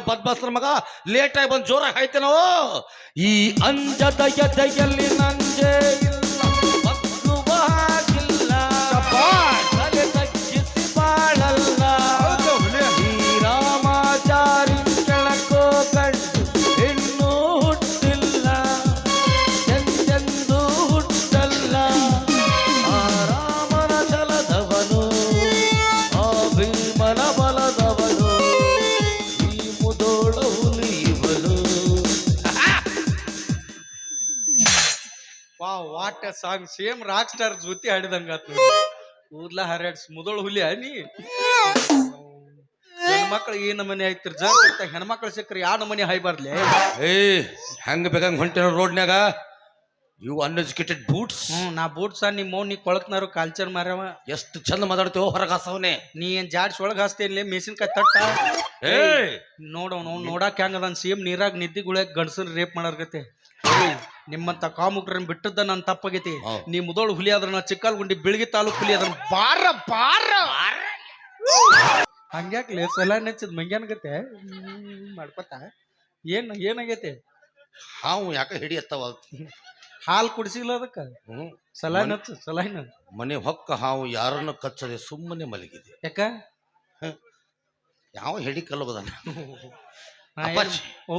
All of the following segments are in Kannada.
ಬದ್ಮಾಸ್ತರ ಮಗ ಲೇಟ್ ಆಗಿ ಬಂದು ಜೋರಾಗಿ ಆಯ್ತೆ ನಾವು ಈ ಅಂಜದ ಎದೆಯಲ್ಲಿ ನಂಜೆ ಇಲ್ಲ ಬಗ್ಗುವ ಹಾಗಿಲ್ಲ ತಲೆ ತಗ್ಗಿಸಿ ಬಾಳಲ್ಲ ಈ ರಾಮಾಚಾರಿ ಕೆಳಕೋ ಕಂಡು ಇನ್ನೂ ಹುಟ್ಟಿಲ್ಲ ಎಂದೆಂದೂ ಹುಟ್ಟಲ್ಲ ಆ ರಾಮನ ಛಲದವನು ಆ ಭೀಮನ ಬಲದವನು what a song same rock star ಜೊತೆ ಹಾಡಿದಂಗ ಕೂದ್ಲ ಹರಡ್ಸ್ ಮುದೋಳು ಹುಲಿ ನೀ ಹೆಣ್ಮಕ್ಳು ಈ ನಮನೆ ಆಯ್ತಿರ್ ಜರ್ತ ಹೆಣ್ಮಕ್ಳು ಸಿಕ್ಕ್ರಿ ಯಾವ ನಮನೆ ಹಾಯ್ಬಾರ್ಲಿ ಏ ಹೆಂಗ ಬೇಕಂಗ ಹೊಂಟಿನ ರೋಡ್ನ್ಯಾಗ ಯು ಅನ್ಎಜುಕೇಟೆಡ್ ಬೂಟ್ಸ್ ನಾ ಬೂಟ್ಸ್ ನಿಮ್ಮ ಮೌನ್ ನೀ ಕೊಳಕ್ನಾರು ಕಾಲ್ಚರ್ ಮಾರವ ಎಷ್ಟು ಚಂದ ಮಾತಾಡ್ತೇವ ಹೊರಗೆ ಹಾಸವನೆ ನೀ ಏನ್ ಜಾಡ್ಸ್ ಒಳಗ ಹಾಸ್ತೇನ್ಲಿ ಮೆಸಿನ್ಕಾಯಿ ತಟ್ಟ ಏ ನೋಡವ್ ನೋಡಾಕ ಹೆಂಗದ ಸೇಮ್ ನೀರಾಗ ನಿದ್ದಿಗುಳ್ಯಾಗ ಗಂಡಸನ್ ರೇಪ್ ಮಾಡಾರ್ಗತೆ ನಿಮ್ಮಂತ ಕಾಮುಕ್ರನ್ ಬಿಟ್ಟದ್ದ ನನ್ ತಪ್ಪಾಗೈತಿ ನೀ ಮುದೋಳು ಹುಲಿ ಆದ್ರ ನಾ ಚಿಕ್ಕಲ್ಗುಂಡಿ ಬೆಳಗಿ ತಾಲೂಕು ಹುಲಿ ಅದ್ರ ಬಾರ ಬಾರ ಹಂಗ್ಯಾಕ್ಲಿ ಸಲ ನೆಚ್ಚದ್ ಮಂಗ್ಯಾನಗತ್ತೆ ಮಾಡ್ಕೊತ ಏನಾಗೈತಿ ಹಾವು ಯಾಕ ಹಿಡಿಯತ್ತವ ಹಾಲು ಕುಡಿಸಿಲ್ಲ ಅದಕ್ಕ ಸಲಾನ್ ಹಚ್ಚ ಸಲಾನ್ ಮನೆ ಹೊಕ್ಕ ಹಾವು ಯಾರನ್ನು ಕಚ್ಚದೆ ಸುಮ್ಮನೆ ಮಲಗಿದೆ ಯಾಕ ಯಾವ ಹಿಡಿ ಕಲ್ಲಬದ ಓ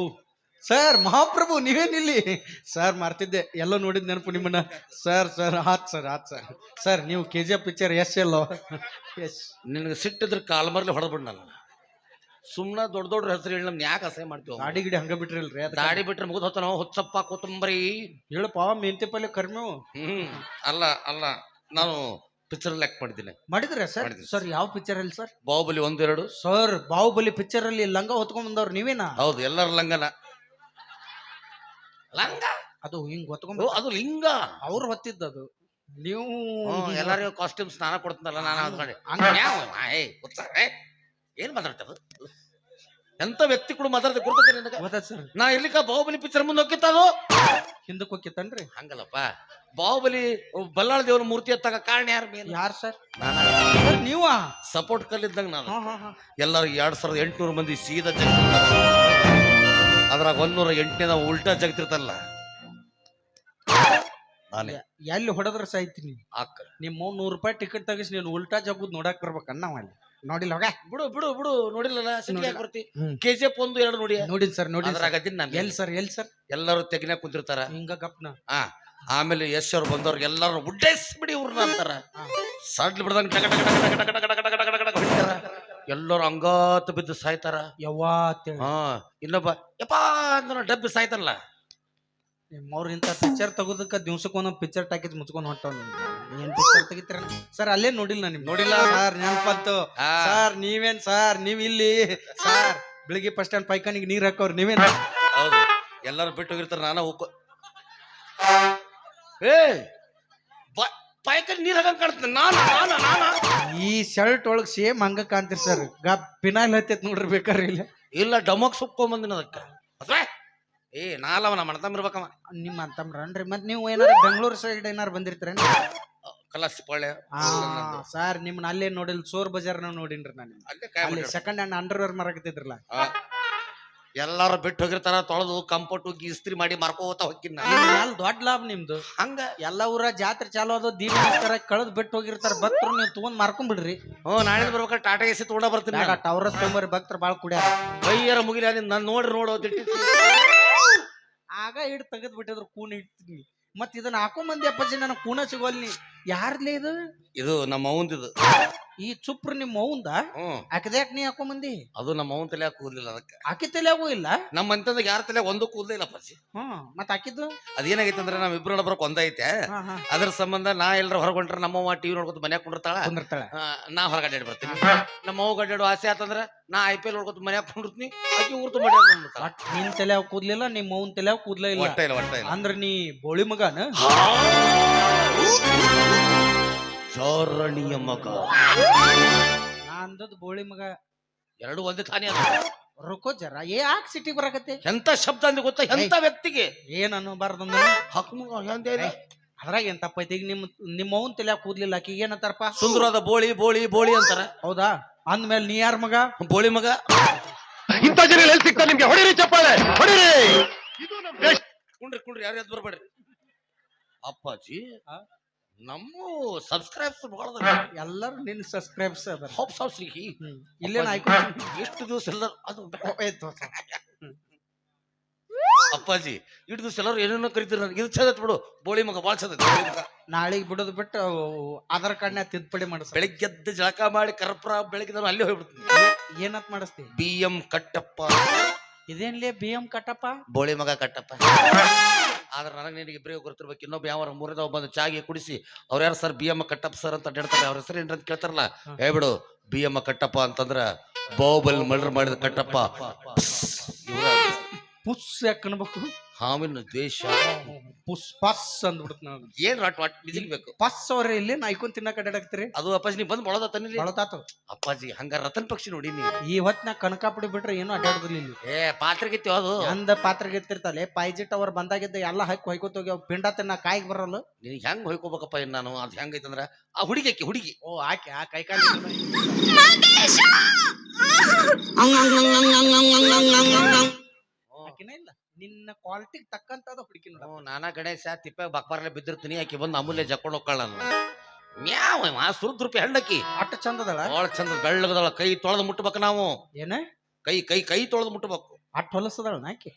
ಸರ್ ಮಹಾಪ್ರಭು ನೀವೇನಿಲ್ಲಿ ಸರ್ ಮಾಡ್ತಿದ್ದೆ ಎಲ್ಲ ನೋಡಿದ್ ನೆನಪು ನಿಮ್ಮನ್ನ ಸರ್ ಆತ್ ಸರ್ ನೀವು KGF ಪಿಕ್ಚರ್ ಎಲ್ಲೋ ಎಸ್ ನಿನಗೆ ಸಿಟ್ಟಿದ್ರೆ ಕಾಲ್ಮರ್ಲಿ ಹೊಡೆದ್ಬಿಡ್ ನಾನು ಸುಮ್ಮನೆ ದೊಡ್ಡ ಹೆಸರು ಹೇಳಿ ನಮ್ಗೆ ಯಾಕೆ ಅಸಹ್ಯ ಮಾಡ್ತೀವಿ ದಾಡಿ ಗಿಡಿ ಹಂಗ ಬಿಟ್ರಿಲ್ರಿ ದಾಡಿ ಬಿಟ್ರೆ ಮುಗಿದ್ ಹೊತ್ತ ನಾವು ಹೊಚ್ಚಪ್ಪ ಕೊತ್ತಂಬರಿ ಹೇಳಪ್ಪ ಮೆಂತೆ ಪಲ್ಯ ಕರ್ಮಿ ಅಲ್ಲ ನಾನು ಪಿಕ್ಚರ್ ಆಕ್ಟ್ ಮಾಡಿದ್ರೆ ಸರ್ ಯಾವ ಪಿಕ್ಚರ್ ಅಲ್ಲಿ sir Baahubali 1 2 sir Baahubali picture ಅಲ್ಲಿ ಲಂಗ ಹೊತ್ಕೊಂಡ್ ಬಂದವ್ರು ನೀವೇನಾ ಹೌದು ಎಲ್ಲರ ಲಂಗನ ಲಂಗ ಅದು ಹಿಂಗ್ ಹೊತ್ಕೊಂಡ್ ಅದು ಲಿಂಗ ಅವ್ರು ಹೊತ್ತಿದ್ದದು ನೀವು ಎಲ್ಲರಿಗೂ ಕಾಸ್ಟ್ಯೂಮ್ ಸ್ನಾನ ಕೊಡ್ತೀನಲ್ಲ ನಾನು ಏನ್ ಮಾತಾಡ್ತೇವೆ ಎಂತ ವ್ಯಕ್ತಿ ಕೂಡ ಮಾತಾಡ್ದೆ ಗೊತ್ತ ಸರ್ ನಾ ಇರ್ಲಿಕ್ಕ ಬಾಹುಬಲಿ ಪಿಕ್ಚರ್ ಮುಂದೆ ಹೋಗಿತ್ತದು ಹಿಂದಕ್ಕೆ ಹೋಗಿತ್ತನ್ರಿ ಹಂಗಲ್ಲಪ್ಪ ಬಾಹುಬಲಿ ಬಲ್ಲಾಳ ದೇವ್ರ ಮೂರ್ತಿ ಎತ್ತಾಗ ಕಾರಣ ಯಾರು ಸರ್ ನೀವ ಸಪೋರ್ಟ್ ಕಲ್ಲಿದ್ದಂಗ ನಾನು ಎಲ್ಲರೂ 2800 ಮಂದಿ ಸೀದಾ ಜಗತ್ತಿರ್ತಾರ ಅದ್ರಾಗ 108ನೇ ನಾವು ಉಲ್ಟಾ ಜಗತ್ತಿರ್ತಲ್ಲ ನಾನೇ ಎಲ್ಲಿ ಹೊಡೆದ್ರ ಸಾಯ್ತೀನಿ ಅಕ್ಕ ನಿಮ್ಮ $100 ಟಿಕೆಟ್ ತೆಗಿಸಿ ನೀನು ಉಲ್ಟಾ ಜಗುದ್ ನೋಡಕ್ ಬರ್ಬೇಕನ್ನ ನಾವು ಅಲ್ಲಿ ನೋಡಿಲ್ಲ ಹೋಗ ಬಿಡು ನೋಡಿಲ್ಲ ಸಿಟಿಯಾಗ ಬರ್ತಿ KGF 1 2 ನೋಡಿನ್ ಸರ್ ನೋಡಿ ಎಲ್ಲಿ ಸರ್ ಎಲ್ಲರೂ ತೆಗಿನಾಗ ಕುಂತಿರ್ತಾರ ಹಿಂಗ ಗಪ್ನ ಆಮೇಲೆ ಯಶ್ ಅವ್ರು ಬಂದವ್ರು ಎಲ್ಲರೂ ಉಡ್ಡೇಸ್ಬಿಡಿ ಇವ್ರನ್ನ ಅಂತಾರ ಸಡ್ಲ್ ಬಿಡ್ದಂಗ ಎಲ್ಲರೂ ಅಂಗಾತ ಬಿದ್ದು ಸಾಯ್ತಾರ ಇನ್ನೊಬ್ಬ ಯಪ್ಪಾ ಅಂತ ಡಬ್ಬಿ ಸಾಯ್ತಾನಲ್ಲ ಅವ್ರ ಇಂಥ ಪಿಕ್ಚರ್ ತಗೋದಕ್ಕ ದಿವ್ಸಕ್ಕೆ ಒಂದೊಂದು ಪಿಕ್ಚರ್ ಟಾಕೀಸ್ ಮುಚ್ಕೊಂಡು ಹೊಂಟವ್ ಏನ್ ಪಿಕ್ಚರ್ ತೆಗಿತೀರ ಸರ್ ಅಲ್ಲೇ ನೋಡಿಲ್ಲ ನಿಮ್ ನೋಡಿಲ್ಲ ಸರ್ ನೆನಪಂತು ಸರ್ ನೀವೇನ್ ಸರ್ ನೀವ್ ಇಲ್ಲಿ ಸರ್ ಬೆಳಿಗ್ಗೆ ಫಸ್ಟ್ ಸ್ಟ್ಯಾಂಡ್ ಪೈಖಾನಿಗೆ ನೀರ್ ಹಾಕೋರ್ ನೀವೇನ್ ಹೌದು ಎಲ್ಲರೂ ಬಿಟ್ಟು ಹೋಗಿರ್ತಾರ ನಾನು ಪೈಖಾನಿ ನೀರ್ ಹಾಕಂಗ್ ಕಾಣ್ತೇನೆ ನಾನು ಈ ಶರ್ಟ್ ಒಳಗ್ ಸೇಮ್ ಹಂಗ ಕಾಣ್ತೀರಿ ಸರ್ ಪಿನಾಲ್ ಹತ್ತೈತ್ ನೋಡ್ರಿ ಬೇಕಾರೆ ಇಲ್ಲ ಡಮಕ್ ಸುಕ್ಕೊಂಬಂದಿನ ಅದಕ್ಕ ನಾಲವ ನಮ್ಮ ಅಣ್ಣತಮ್ಮ ನಿಮ್ಮ ಅಂತಮ್ರನ್ರಿ ಮತ್ ನೀವು ಏನಾರ ಬೆಂಗಳೂರು ಸೈಡ್ ಏನಾರು ಬಂದಿರ್ತೀರ ಕಲಸಿಪಾಳ್ಯ ಸರ್ ನಿಮ್ನ ಅಲ್ಲೇ ನೋಡಿಲ್ ಸೋರ್ ಬಜಾರ್ ನಾವ್ ನೋಡಿನ್ರಿ ನಾನು ಸೆಕೆಂಡ್ ಹ್ಯಾಂಡ್ ಅಂಡರ್ವೇರ್ ಮಾರಾಕತ್ತಿದ್ರಲ್ಲ ಎಲ್ಲಾರು ಬಿಟ್ಟು ಹೋಗಿರ್ತಾರ ತೊಳೆದು ಕಂಪೌಂಟು ಇಸ್ತ್ರಿ ಮಾಡಿ ಮಾರ್ಕೋತ ಹೋಗಿನ ದೊಡ್ಡ ಲಾಭ ನಿಮ್ದು ಹಂಗ ಎಲ್ಲ ಊರ ಜಾತ್ರೆ ಚಾಲು ಅದು ದೀಪಸ್ಕರ ಕಳೆದ್ ಬಿಟ್ಟು ಹೋಗಿರ್ತಾರ ಭಕ್ತರು ನೀವು ತಗೊಂಡ್ ಮಾರ್ಕೊಂಡ್ ಬಿಡ್ರಿ ನಾಳೆ ಬರ್ಬೇಕಾದ್ರೆ ಟಾಟಾ ಎಸಿ ತಗೊಂಡ ಬರ್ತೀನಿ ಟವರ್ ತೊಂಬರಿ ಭಕ್ತರು ಬಾಳ್ ಕುಡಿಯಾರ ಬೈಯರ ಮುಗಿಲ ನಾನು ನೋಡ್ರಿ ಆಗ ಹಿಡ್ ತೆಗೆದ್ ಬಿಟ್ಟಿದ್ರು ಕೂನ್ ಇಡ್ತೀನಿ ಮತ್ ಇದನ್ನ ಹಾಕೊಂಡ್ ಅಪ್ಪಾಜಿ ನನ್ನ ಕೂನ ಸಿಗೋಲ್ನಿ ಯಾರ್ಲಿ ಇದು ನಮ್ಮ ಅವಂದಿದು ಈ ಚುಪ್ರ ನಿಮ್ಮ ಅವಂದ ಆಕದ್ಯಾಕ ನೀ ಹಾಕೊಂಡ್ ಬಂದಿ ಅದು ನಮ್ಮ ಅವನ್ ತಲೆ ಕೂದಲಿಲ್ಲ ಅದಕ್ಕೆ ಆಕಿ ತಲೆಯಾಗೂ ಇಲ್ಲ ನಮ್ಮ ಅಂತಂದಾಗ ಯಾರ ತಲೆ ಒಂದು ಕೂದಲೇ ಇಲ್ಲ ಅಪ್ಪಾಜಿ ಮತ್ ಹಾಕಿದ್ದು ಅದೇನಾಗೈತೆ ಅಂದ್ರೆ ನಾವ್ ಇಬ್ರು ನಡ್ಬರಕ್ ಒಂದೈತೆ ಅದ್ರ ಸಂಬಂಧ ನಾ ಎಲ್ಲರ ಹೊರಗೊಂಡ್ರೆ ನಮ್ಮವ್ವ ಟಿವಿ ನೋಡ್ಕೊತ ಮನ್ಯಾಗ ಕುಂದಿರ್ತಾಳ ನಾ ಹೊರಗಡೆ ಬರ್ತೀನಿ ನಮ್ಮ ಅವ್ವ ಗಡ್ಡಾಡು ಆಸೆ ಆತಂದ್ರ ನಾ IPL ನೋಡ್ಕೊತ ಮನ್ಯಾಗ ಕುಂಡಿರ್ತೀನಿ ಆಕಿ ಊರ್ತು ಮಡ್ಯಾಗ ನಿನ್ ತಲೆ ಕೂದ್ಲಿಲ್ಲ ನಿಮ್ಮ ಅವ್ನ ತಲೆ ಕೂದ್ಲೇ ಇಲ್ಲ ಅಂದ್ರ ನೀ ಬೋಳಿ ಮಗನ ಚಾರಣಿಯ ಮಗ ನಾ ಅಂದದ್ ಬೋಳಿ ಮಗ ಎರಡು ಒಂದೇ ತಾನೇ ರುಕೋ ಜರ ಯಾಕೆ ಸಿಟಿ ಬರಕತ್ತೆ ಎಂತ ಶಬ್ದ ಅಂದ ಗೊತ್ತಾ ಎಂತ ವ್ಯಕ್ತಿಗೆ ಏನ್ ಅನ್ನಬಾರ್ದು ಅದ್ರಾಗ ಏನ್ ತಪ್ಪೈತಿ ಈಗ ನಿಮ್ಮ ಅವನ್ ತಲೆ ಕೂದ್ಲಿಲ್ಲ ಆಕಿ ಏನಂತಾರಪ್ಪ ಸುಂದರವಾದ ಬೋಳಿ ಬೋಳಿ ಬೋಳಿ ಅಂತಾರ ಹೌದಾ ಅಂದ್ಮೇಲೆ ನೀ ಯಾರ ಮಗ ಬೋಳಿ ಮಗ ಇಂಥ ಜನ ಎಲ್ಲಿ ಸಿಗ್ತಾರೆ ನಿಮ್ಗೆ? ಹೊಡಿರಿ ಚಪ್ಪಾಳೆ, ಹೊಡಿರಿ. ಇದು ನಮ್ ದೇಶ. ಕುಂಡ್ರಿ ಯಾರು ಎದ್ದು ಬರ್ಬೇಡ್ರಿ. ಅಪ್ಪಾಜಿ ನಮ್ಮ ಸಬ್ಸ್ಕ್ರೈಬ್ಸ್ ಬಹಳ ಎಲ್ಲರೂ ನಿನ್ನ ಸಬ್ಸ್ಕ್ರೈಬ್ಸ್ ಅದ. ಹೋಪ್ಸ್ ಆಫ್ ಸಿಹಿ ಇಲ್ಲೇ ಎಷ್ಟು ದಿವಸ ಎಲ್ಲ ಅದು ಅಪ್ಪಾಜಿ ಇಷ್ಟು ದಿವಸ ಎಲ್ಲರೂ ಏನೇನೋ ಕರಿತೀರಿ ನನಗೆ. ಇದು ಚಂದ ಬಿಡು, ಬೋಳಿ ಮಗ ಭಾಳ ಚಂದ. ನಾಳೆಗೆ ಬಿಡೋದು ಬಿಟ್ಟು ಆಧಾರ್ ಕಾರ್ಡ್ನ ತಿದ್ದುಪಡಿ ಮಾಡಿಸ್. ಬೆಳಿಗ್ಗೆದ್ದು ಜಳಕ ಮಾಡಿ ಕರ್ಪೂರ ಬೆಳಗ್ಗೆ ನಾನು ಅಲ್ಲೇ ಹೋಗ್ಬಿಡ್ತೀನಿ. ಏನಂತ ಮಾಡಿಸ್ತಿ? BM ಕಟ್ಟಪ್ಪ. ಇದೇನ್ಲೇ BM ಕಟ್ಟಪ್ಪ? ಬೋಳಿ ಮಗ ಕಟ್ಟಪ್ಪ. ಆದ್ರೆ ನನಗೆ ನಿನಗೆ ಇಬ್ಬರೇ ಗೊತ್ತಿರ್ಬೇಕು. ಇನ್ನೊಬ್ಬ ಯಾವ ಮೂರನೇದವ ಬಂದು ಚಾಗಿ ಕುಡಿಸಿ ಅವ್ರು ಯಾರು ಸರ್ BM ಕಟ್ಟಪ್ಪ ಸರ್ ಅಂತ ಅಡ್ಡಾಡ್ತಾರೆ. ಅವ್ರ ಹೆಸರು ಏನ್ರ ಅಂತ ಕೇಳ್ತಾರಲ್ಲ, ಹೇಳ್ಬಿಡು BM ಕಟ್ಟಪ್ಪ ಅಂತಂದ್ರ ಬಾಹುಬಲಿ ಮರ್ಡರ್ ಮಾಡಿದ ಕಟ್ಟಪ್ಪ. ಪುಸ್ ಯಾಕೆ ಅನ್ಬೇಕು? ಹಾವಿನ ದ್ವೇಷ ಪುಸ್ ಪಸ್ ಅಂದ್ಬಿಡ್ತ ನಾವು. ಏನ್ ರಾಟ್ ವಾಟ್ ಬಿಜಿಲ್ಬೇಕು ಪಸ್ ಅವ್ರೆ ಇಲ್ಲಿ ನಾಯ್ಕೊಂಡ್ ತಿನ್ನಕ್ ಅಡ್ಡಾಡಕ್ತಿರಿ. ಅದು ಅಪ್ಪಾಜಿ ನೀ ಬಂದ್ ಬಳದ ತನ್ನಿಲ್ಲ ಬಳತಾತು ಅಪ್ಪಾಜಿ. ಹಂಗ ರತನ್ ಪಕ್ಷಿ ನೋಡಿ ನೀ ಈ ಹೊತ್ನಾಗ ಕನಕಾಪುಡಿ ಬಿಟ್ರೆ ಏನು ಅಡ್ಡಾಡುದಿಲ್ಲ ಇಲ್ಲಿ. ಪಾತ್ರಗಿತ್ತಿ ಅದು ಅಂದ ಪಾತ್ರೆಗೆ ಎತ್ತಿರ್ತಾಳೆ. ಪೈಜಿಟ್ ಅವ್ರ ಬಂದಾಗಿದ್ದ ಎಲ್ಲ ಹಾಕಿ ಹೊಯ್ಕೋತ ಹೋಗ್ಯಾವ. ಪಿಂಡ ತಿನ್ನ ಕಾಯಿಗೆ ಬರಲ್ಲ. ನೀನ್ ಹೆಂಗ್ ಹೊಯ್ಕೋಬೇಕಪ್ಪ ಇನ್ ನಾನು? ಅದ್ ಹೆಂಗೈತಂದ್ರ ಆ ಹುಡುಗಿ ಓ ಆಕೆ ಆ ಕೈ ಕಾಲ ಇಲ್ಲ ನಿನ್ನ ಕ್ವಾಲಿಟಿಗೆ ತಕ್ಕಂತದ ಹುಡುಕಿ ನೋಡ. ನಾನಾ ಗಣೇಶ ತಿಪ್ಪ ಬಕ್ಬಾರ್ಲೆ ಬಿದ್ದಿರ್ತೀನಿ. ಆಕಿ ಬಂದು ಅಮೂಲ್ಯ ಜಕ್ಕೊಂಡು ಹೋಗ್ಕೊಳ್ಳ ಮ್ಯಾವ ಸುರುದ್ ರೂಪಾಯಿ ಹಣ್ಣಕ್ಕಿ ಅಟ್ಟ ಚಂದದಳ. ಭಾಳ ಚಂದ ಬೆಳ್ಳಗದಳ. ಕೈ ತೊಳೆದು ಮುಟ್ಟಬೇಕು ನಾವು. ಏನ ಕೈ ಕೈ ಕೈ ತೊಳೆದು ಮುಟ್ಟಬೇಕು. ಅಟ್ಟ ಹೊಲಸದಳ ನಾಕಿ.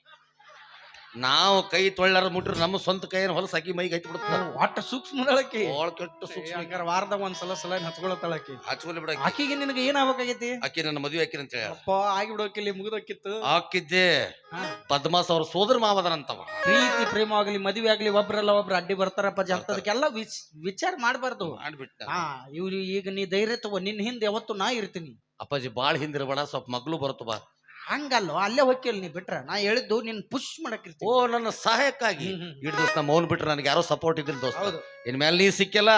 ನಾವು ಕೈ ತೊಳ್ಳಾರ ಮುಟ್ರಿ ನಮ್ಮ ಸ್ವಂತ ಕೈಯನ್ನು ಹೊಲಸ ಹಾಕಿ ಮೈಗೆ ಹಚ್ಚಿ ಬಿಡುತ್ತ. ಅಟ್ಟ ಸೂಕ್ಷ್ಮದಳಕಿ. ಭಾಳ ಕೆಟ್ಟ ಸೂಕ್ಷ್ಮ. ವಾರದಾಗ ಒಂದ್ಸಲ ಸಲ ಹಚ್ಕೊಳತಳಕಿ. ಹಚ್ಕೊಲಿ ಬಿಡ. ಆಕಿಗೆ ನಿನಗೆ ಏನ್ ಆಗ್ಬೇಕಾಗೈತಿ? ಆಕಿ ನನ್ನ ಮದುವೆ ಹಾಕಿನ ಅಂತ ಹೇಳ. ಅಪ್ಪ ಆಗಿ ಬಿಡೋಕಿಲ್ಲಿ ಮುಗಿದೋಕಿತ್ತು. ಹಾಕಿದ್ದೆ ಪದ್ಮಾಸ್ ಅವ್ರ ಸೋದರ ಮಾವದನಂತವ. ಪ್ರೀತಿ ಪ್ರೇಮ ಆಗ್ಲಿ ಮದುವೆ ಆಗ್ಲಿ ಒಬ್ರಲ್ಲ ಒಬ್ರು ಅಡ್ಡಿ ಬರ್ತಾರಪ್ಪ. ಅಂತದಕ್ಕೆಲ್ಲ ವಿಚಾರ ಮಾಡ್ಬಾರ್ದು. ಮಾಡ್ಬಿಟ್ಟ ಇವ್ರು ಈಗ ನೀ ಧೈರ್ಯ ತಗೋ. ನಿನ್ ಹಿಂದೆ ಯಾವತ್ತು ನಾ ಇರ್ತೀನಿ. ಅಪ್ಪಾಜಿ ಬಾಳ್ ಹಿಂದಿರಬೇಡ, ಸ್ವಲ್ಪ ಮಗ್ಳು ಬರುತ್ತ ಬಾ. ಹಂಗಲ್ಲ ಅಲ್ಲೇ ಹೋಗಿಲ್ ನೀ ಬಿಟ್ರ ನಾ ಹೇಳಿದ್ದು ನಿನ್ ಪುಷ್ ಮಾಡಕ್ಕಿರ್ತೀನಿ. ಓ ನನ್ನ ಸಹಾಯಕ್ಕಾಗಿ ಇಡ್ ದೋಸ್ತ ನಮ್ಮ ಮೌನ್ ಬಿಟ್ರೆ ನನಗೆ ಯಾರೋ ಸಪೋರ್ಟ್ ಇದ್ದಿಲ್ಲ ದೋಸ್ತ. ಇನ್ ಮೇಲೆ ನೀ ಸಿಕ್ಕೆಲ್ಲ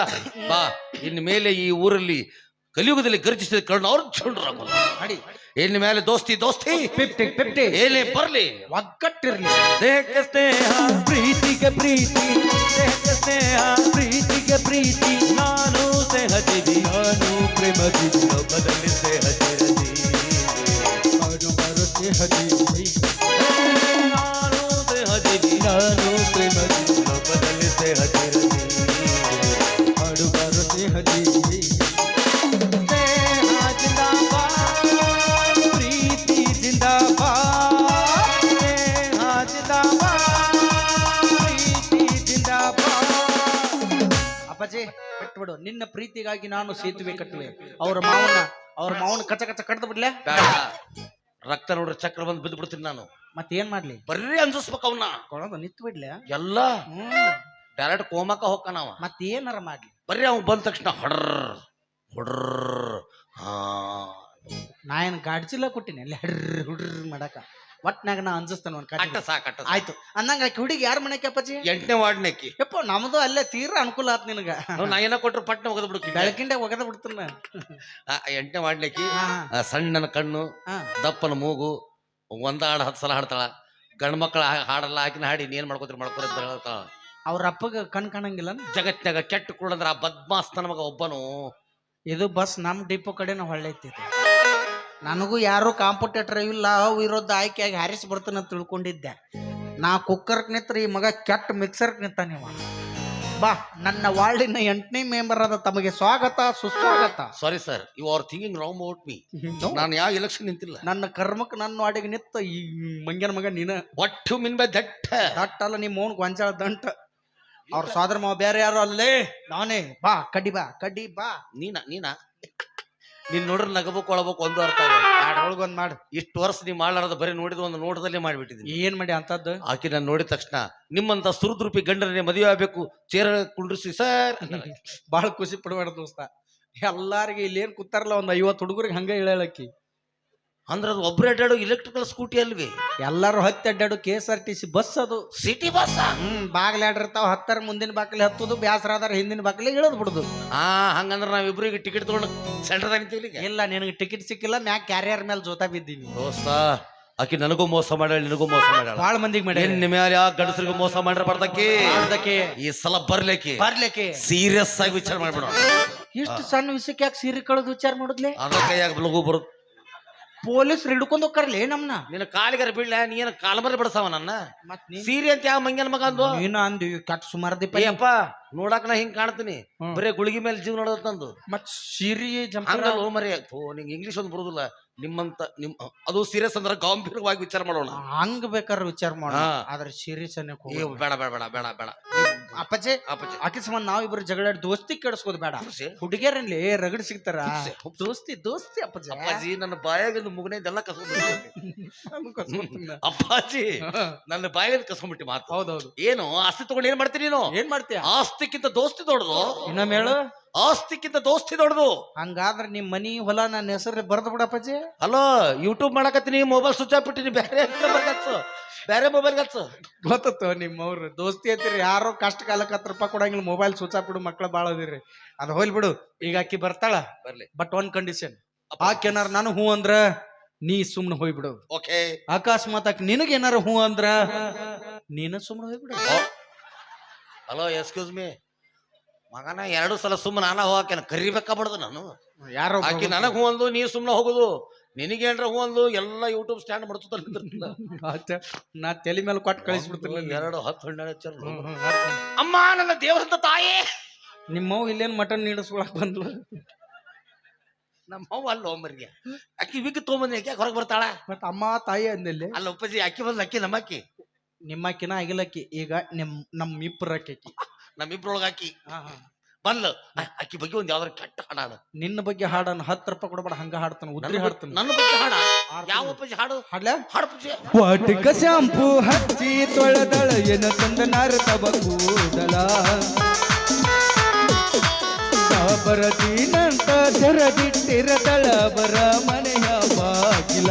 ಬಾ. ಇನ್ ಮೇಲೆ ಈ ಊರಲ್ಲಿ ಕಲಿಯುಗದಲ್ಲಿ ಗರ್ಜಿಸಿದ ಕರ್ಣ ಅವ್ರು ಚಂಡ್ರಾಗಲ್ಲ. ಇನ್ ಮೇಲೆ ದೋಸ್ತಿ 50-50 ಏನೇ ಬರ್ಲಿ ಒಗ್ಗಟ್ಟಿರ್ಲಿ. ದೇಹಕ್ಕೆ ಸ್ನೇಹ ಪ್ರೀತಿಗೆ ಪ್ರೀತಿ, ದೇಹಕ್ಕೆ ಸ್ನೇಹ ಪ್ರೀತಿಗೆ ಪ್ರೀತಿ. ನಾನು ಸ್ನೇಹಜೀವಿ, ನಾನು ಪ್ರೇಮಜೀವಿ, ಲೋಕದಲ್ಲಿ ಸ್ನೇಹಜೀವಿ. ನಾನು ಸ್ನೇಹಜೀವಿ, ನಾನು ಪ್ರೇಮಜೀವಿ, ಲೋಕದಲ್ಲಿ ಸ್ನೇಹಜೀವಿ. ಹಾಡುಗಾರ ಸ್ನೇಹಜೀವಿ. ಸ್ನೇಹ ಜಿಂದಾಬಾದ್, ಪ್ರೀತಿ ಜಿಂದಾಬಾದ್. ಸ್ನೇಹ ಜಿಂದಾಬಾದ್, ಪ್ರೀತಿ ಜಿಂದಾಬಾದ್. ಅಪ್ಪಾಜಿ ಬಿಟ್ಬಿಡು. ನಿನ್ನ ಪ್ರೀತಿಗಾಗಿ ನಾನು ಸೇತುವೆ ಕಟ್ಟುವೆ. ಅವ್ರ ಮಾವನ ಕಚ ಕಚ ಕಡ್ದು ಬಿಡ್ಲೆ. ರಕ್ತ ನೋಡ್ರಿ ಚಕ್ರ ಬಂದು ಬಿದ್ದು ಬಿಡ್ತೀನಿ ನಾನು. ಮತ್ತೇನ್ ಮಾಡ್ಲಿ? ಬರ್ರಿ ಅನ್ಸಿಸ್ಬೇಕು ಅವನ್ನ. ಕೊಳದ ನಿಂತು ಬಿಡ್ಲೆ ಎಲ್ಲ ಡೈರೆಕ್ಟ್ ಕೋಮಕ ಹೋಗ್ಕನವ. ಮತ್ತೇನಾರ ಮಾಡ್ಲಿ? ಬರ್ರಿ ಅವ್ನು ಬಂದ ತಕ್ಷಣ ಹೊಡ್ರ ನಾ ಏನ್ ಗಾಡ್ಜಿಲ್ಲ ಕೊಟ್ಟಿನಿ ಅಲ್ಲಿ ಹುಡ್ರ ಮಾಡಕ. ಒಟ್ನಾಗ ನಾ ಅನ್ಸಿಸ್ತಾನ ಒಂದ್ ಕಟ್ಟ ಸಾಕ ಆಯ್ತು ಅಂದಂಗ ಆಕಿ ಹುಡುಗಿ ಯಾರ ಮನೆಗೆ ಅಪ್ಪಾಜಿ? 8ನೇ ವಾರ್ಡ್ನಕ್ಕಿ. ಯಪ್ಪ ನಮ್ದು ಅಲ್ಲೇ ತೀರಾ ಅನುಕೂಲ ಆತ್ ನಿನಗ. ನಾ ಏನ ಕೊಟ್ರು ಪಟ್ನ ಒಗದ್ ಬಿಡ್ತೀನಿ. ಬೆಳಕಿಂಡೆ ಒಗದ ಬಿಡ್ತಾನ. 8ನೇ ವಾರ್ಡ್ನಕ್ಕಿ. ಸಣ್ಣನ ಕಣ್ಣು, ದಪ್ಪನ ಮೂಗು, ಒಂದ ಹಾಡು 10 ಸಲ ಹಾಡ್ತಾಳ. ಗಂಡ ಮಕ್ಕಳ ಹಾಡಲ್ಲ, ಆಕಿನ ಹಾಡಿ ಏನ್ ಮಾಡ್ಕೋತೀರಿ ಮಾಡ್ಕೊತ ಹೇಳ್ತಾಳ. ಅವ್ರ ಅಪ್ಪಗ ಕಣ್ ಕಾಣಂಗಿಲ್ಲ. ಜಗತ್ನಾಗ ಕೆಟ್ಟ ಕೂಡಂದ್ರ ಆ ಬದ್ಮಾಸ್ ನನ್ನ ಮಗ ಒಬ್ಬನು. ಇದು ಬಸ್ ನಮ್ ಡಿಪೋ ಕಡೆನ ಹೊಳ್ಳೈತಿ. ನನಗೂ ಯಾರು ಕಾಂಪಿಟೇಟರ್ ಇಲ್ಲ, ಅವು ಇರೋದು ಆಯ್ಕೆಯಾಗಿ ಹಾರಿಸಿ ಬರ್ತಾನ ಅಂತ ತಿಳ್ಕೊಂಡಿದ್ದೆ. ನಾ ಕುಕ್ಕರ್ಕ್ ನಿಂತ್ರ ಈ ಮಗ ಕೆಟ್ಟ ಮಿಕ್ಸರ್ಕ್ ನಿಂತ. ನೀವು ಬಾ, ನನ್ನ ವಾರ್ಡಿನ 8ನೇ ಮೆಂಬರ್ ಆದ ತಮಗೆ ಸ್ವಾಗತ ಸುಸ್ವಾಗತ. Sorry sir, you are thinking wrong about me. ನಾನು ಯಾವ ಎಲೆಕ್ಷನ್ ನಿಂತಿಲ್ಲ. ನನ್ನ ಕರ್ಮಕ್ಕೆ ನನ್ನ ವಾರ್ಡಿಗೆ ನಿಂತ ಈ ಮಂಗ್ಯನ ಮಗ ನೀನ. ಒಟ್ಟು ಮಿನ್ಬೆ ದಟ್ಟಲ್ಲ ನಿಮ್ಮ ಮೌನ್ ಗೊಂಜಾಳ ದಂಟ. ಅವ್ರ ಸೋದರ ಮಾವ ಬೇರೆ ಯಾರು ಅಲ್ಲೇ ನಾನೇ. ಬಾ ಕಡ್ಡಿ ಬಾ. ನೀನ ನೀನ್ ನೋಡ್ರಿ ನಗಬೇಕು ಒಳಬೇಕು ಒಂದು ಅರ್ಥ ಒಳಗೊಂದ್ ಮಾಡು. ಇಷ್ಟು ವರ್ಷ ನೀವ್ ಮಾಡ್ಲಾರದ ಬರೀ ನೋಡಿದ ಒಂದು ನೋಟದಲ್ಲೇ ಮಾಡ್ಬಿಟ್ಟಿದ್ದೀನಿ. ಏನ್ ಮಾಡಿ ಅಂತದ್ದು? ಆಕಿ ನಾನು ನೋಡಿದ ತಕ್ಷಣ ನಿಮ್ಮಂತ ಸುರುದ್ರೂಪಿ ಗಂಡರನ್ನೇ ಮದುವೆ ಆಗ್ಬೇಕು, ಚೇರ ಕುಂಡ್ರಿಸಿ ಸರ್. ಬಹಳ ಖುಷಿ ಪಡಬೇಡ ದೋಸ್ತ. ಎಲ್ಲಾರಿಗೆ ಇಲ್ಲಿ ಏನ್ ಕೂತಾರಲ್ಲ ಒಂದ್ 50 ಹುಡುಗರಿಗೆ ಹಂಗ ಹೇಳಕ್ಕಿ. ಅಂದ್ರೆ ಅದು ಒಬ್ರು ಅಡ್ಡಾಡೋ ಎಲೆಕ್ಟ್ರಿಕಲ್ ಸ್ಕೂಟಿ ಅಲ್ವಿ? ಎಲ್ಲಾರು ಹತ್ತಿ ಅಡ್ಡಾಡು KSRTC ಬಸ್ ಅದು. City bus. ಬಾಗ್ಲ ಇರ್ತಾವ. 10 ಮುಂದಿನ ಬಾಕಲಿ ಹತ್ತುದು, ಬ್ಯಾಸರಾದಾರ ಹಿಂದಿನ ಬಾಕಲಿ ಇಳದ್ ಬಿಡುದು. ಹಂಗಂದ್ರ ನಾವಿಬ್ರಿಗೆ ಟಿಕೆಟ್ ತಗೊಂಡು ಸೆಂಟರ್ದಾಗ ನಿಂತೀವಿ. ಇಲ್ಲ, ನಿನಗೆ ಟಿಕೆಟ್ ಸಿಕ್ಕಿಲ್ಲ, ಮ್ಯಾಗ ಕ್ಯಾರಿಯರ್ ಮೇಲೆ ಜೋತಾ ಬಿದ್ದೀನಿ. ದೋಸ್ತ ಆಕಿ ನನಗೂ ಮೋಸ ಮಾಡ್ಯಾಳ, ನಿನಗೂ ಮೋಸ ಮಾಡ್ಯಾಳ. ಬಾಳ ಮಂದಿಗೆ ಮಾಡಿ ನಿಮ್ಮ ಯಾವ ಗಂಡಸರಿಗೂ ಮೋಸ ಮಾಡ್ರ ಬರ್ದಕ್ಕೆ ಈ ಸಲ ಬರ್ಲಿಕ್ಕೆ ಸೀರಿಯಸ್ ಆಗಿ ವಿಚಾರ ಮಾಡ್ಬಿಡೋಣ. ಇಷ್ಟು ಸಣ್ಣ ವಿಷಯಕ್ಕೆ ಯಾಕೆ ಸೀರೆ ಕಳೆದು ವಿಚಾರ ಮಾಡುದ್ಲೆ? ಅದ ಕೈಯಾಗ ಲಘು ಬರುದು. ಪೊಲೀಸ್ ಹಿಡ್ಕೊಂಡ್ ಹೋಗ್ತಾರಲ್ಲ ನಮ್ನ. ನಿನ್ನ ಕಾಲಿಗರ ಬೀಳ್ಲ ನೀ ಏನು ಕಾಲಮರಿ ಬಿಡಸವ ನನ್ನ ಮತ್ ನೀನ್ ಸೀರೆ ಅಂತ ಯಾವ ಮಂಗ್ಯನ ಮಗ ಅಂದು ನೀನು ಅಂದಿ ಕೆಟ್ಟ ಸುಮಾರು ದೀಪ. ಅಪ್ಪ ನೋಡಾಕ ನಾ ಹಿಂಗ್ ಕಾಣ್ತೀನಿ ಬರೇ ಗುಳಿಗೆ ಮೇಲೆ ಜೀವ ನೋಡೋದ್ ನಂದು ಮತ್ ಸಿರಿ ಜಂಪ ಹಂಗಲ್ಲ ಮರಿ ನಿಂಗೆ ಇಂಗ್ಲೀಷ್ ಒಂದು ಬರುದಿಲ್ಲ ನಿಮ್ಮಂತ ನಿಮ್ ಅದು ಸೀರಿಯಸ್ ಅಂದ್ರೆ ಗಂಭೀರವಾಗಿ ವಿಚಾರ ಮಾಡೋಣ ಹಂಗ ಬೇಕಾದ್ರೆ ವಿಚಾರ ಮಾಡ. ಹಾ. ಆದ್ರೆ ಸೀರಿಯಸ್ ಅನ್ನಕ್ ಏ, ಹೋಗ್ಬೇಡ. ಬೇಡ ಬೇಡ ಬೇಡ ಬೇಡ ಬೇಡ ಅಪ್ಪಾಜಿ ಅಪ್ಪಾಜಿ ಆಕಿ ಸಂಬಂಧ ನಾವಿಬ್ರು ಜಗಳಾಡಿ ದೋಸ್ತಿ ಕೆಡಿಸ್ಕೋದ್ ಬೇಡ. ಖುಷಿ. ಹುಡುಗಿಯರಲ್ಲಿ ರಗಡ್ ಸಿಗ್ತಾರ ಖುಷಿ. ದೋಸ್ತಿ ದೋಸ್ತಿ ಅಪ್ಪಾಜಿ. ಅಪ್ಪಾಜಿ ನನ್ನ ಬಾಯಾಗಿಂದ ಮುಗನೆದೆಲ್ಲ ಅಪ್ಪಾಜಿ ನನ್ನ ಬಾಯಲ್ಲಿ ಕಸ್ಕೊಂಡ್ಬಿಟ್ಟು ಮಾತು. ಹೌದೌದು. ಏನು ಆಸ್ತಿ ತಗೊಂಡು ಏನ್ ಮಾಡ್ತೀನಿ ನೀನು? ಏನ್ ಮಾಡ್ತೀಯ? ಆಸ್ತಿಕ್ಕಿಂತ ದೋಸ್ತಿ ದೊಡ್ಡದು. ಇನ್ನೊಮ್ಮೆ ಹೇಳು. ಆಸ್ತಿಕ್ಕಿಂತ ದೋಸ್ತಿ ದೊಡ್ಡದು. ಹಂಗಾದ್ರ ನಿಮ್ ಮನಿ ಹೊಲ ನನ್ನ ಹೆಸರು ಬರ್ದು ಬಿಡಪ್ಪಾಜಿ. ಹಲೋ ಯೂಟ್ಯೂಬ್ ಮಾಡಕತ್ತೀನಿ ಮೊಬೈಲ್ ಸ್ವಿಚ್ ಆಫ್ ಬಿಟ್ಟಿನಿ. ಬೇರೆ ಮೊಬೈಲ್ ಹಚ್ಚು. ಗೊತ್ತತ್ತು ನಿಮ್ಮವ್ರು ದೋಸ್ತಿ ಅಂತೀರಿ. ಯಾರೋ ಕಷ್ಟ ಕಾಲಕ್ಕೆ 10 ರೂಪಾಯಿ ಕೊಡಂಗಿಲ್ಲ, ಮೊಬೈಲ್ ಸ್ವಿಚ್ ಆಫ್ ಬಿಡು, ಮಕ್ಳು ಬಾಳ ಅದಿರಿ. ಅದ್ ಹೋಲ್ ಬಿಡು. ಈಗ ಆಕಿ ಬರ್ತಾಳ, ಬರ್ಲಿ. ಬಟ್ ಒಂದ್ ಕಂಡೀಷನ್. ಆಕೆ ಏನಾರ ನಾನು ಹೂ ಅಂದ್ರ ನೀ ಸುಮ್ನೆ ಹೋಗ್ಬಿಡು. ಓಕೆ. ಅಕಸ್ಮಾತ್ ಆಕಿ ನಿನಗ ಏನಾರ ಹೂ ಅಂದ್ರ ನೀನ ಸುಮ್ನೆ ಹೋಗ್ಬಿಡು. ಹಲೋ ಎಕ್ಸ್ಕ್ಯೂಸ್ ಮೀ ಮಗನ 2 ಸಲ ಸುಮ್ಮನೆ ನಾನ ಹೋಗಾಕೇನ ಕರಿಬೇಕಾಗ್ಬಾರ್ದು ನಾನು. ಯಾರೋ ಆಕಿ ನನಗ್ ಹೂ ಅಂದು ನೀ ಸುಮ್ನೆ ಹೋಗುದು. ನಿನಗೇನ್ರ ಹೂ ಅಂದು ಎಲ್ಲ ಯೂಟ್ಯೂಬ್ ಸ್ಟ್ಯಾಂಡ್ ಮಾಡ್ತಾ ನಾ ತಲೆ ಮೇಲೆ ಕೊಟ್ಟು ಕಳಿಸ್ಬಿಡ್ತೀನಿ. 2 10 12 ಅಮ್ಮ ನನ್ನ ದೇವರಂತ ತಾಯೇ. ನಿಮ್ಮವ್ ಇಲ್ಲೇನ್ ಮಟನ್ ನೀಡಿಸ್ಕೊಳಕ್ ಬಂದ್ಲು. ನಮ್ಮವ್ವ ಅಲ್ಲ ಒಮ್ಮರಿಗೆ ಅಕ್ಕಿ ವಿಗ್ ತೊಗೊಂಬಂದಿ ಯಾಕೆ ಹೊರಗೆ ಬರ್ತಾಳ? ಮತ್ ಅಮ್ಮ ತಾಯಿ ಅಂದಲ್ಲಿ ಅಲ್ಲ ಉಪ್ಪಜಿ ಅಕ್ಕಿ ಬಂದ್ ಅಕ್ಕಿ ನಮ್ಮಕ್ಕಿ ನಿಮ್ಮಕ್ಕಿನ ಆಗಿಲ್ಲಕ್ಕಿ. ಈಗ ನಮ್ ಇಬ್ಬರಕ್ಕಿ ನಮ್ಮಿಬ್ರೊಳಗ ಅಕ್ಕಿ ಬಂದ್ಲು. ಅಕ್ಕಿ ಬಗ್ಗೆ ಒಂದ್ ಯಾವ್ದಾರ ಕೆಟ್ಟ ಹಾಡ ನಿನ್ನ ಬಗ್ಗೆ ಹಾಡನ್ 10 ರೂಪಾಯಿ ಕೊಡಬೇಡ. ಹಂಗ ಹಾಡ್ತಾನ, ಉದ್ರಿ ಹಾಡ್ತಾನ. ನನ್ನ ಬಗ್ಗೆ ಹಾಡ ಯಾವ ಉಪ್ಪಜಿ ಹಾಡು? ಹಾಡ್ಲ ಹಾಡು ಪೂಜೆ. ವಾಟಿಕ ಶಾಂಪು ಹಚ್ಚಿ ತೊಳೆದಳ ಎನ ತಂದ ನಾರತವ ಕೂದಲ ಬರದೀನಂತ ಜರದಿಟ್ಟಿರದಳ ಬರ ಮನೆಯ ಬಾಗಿಲ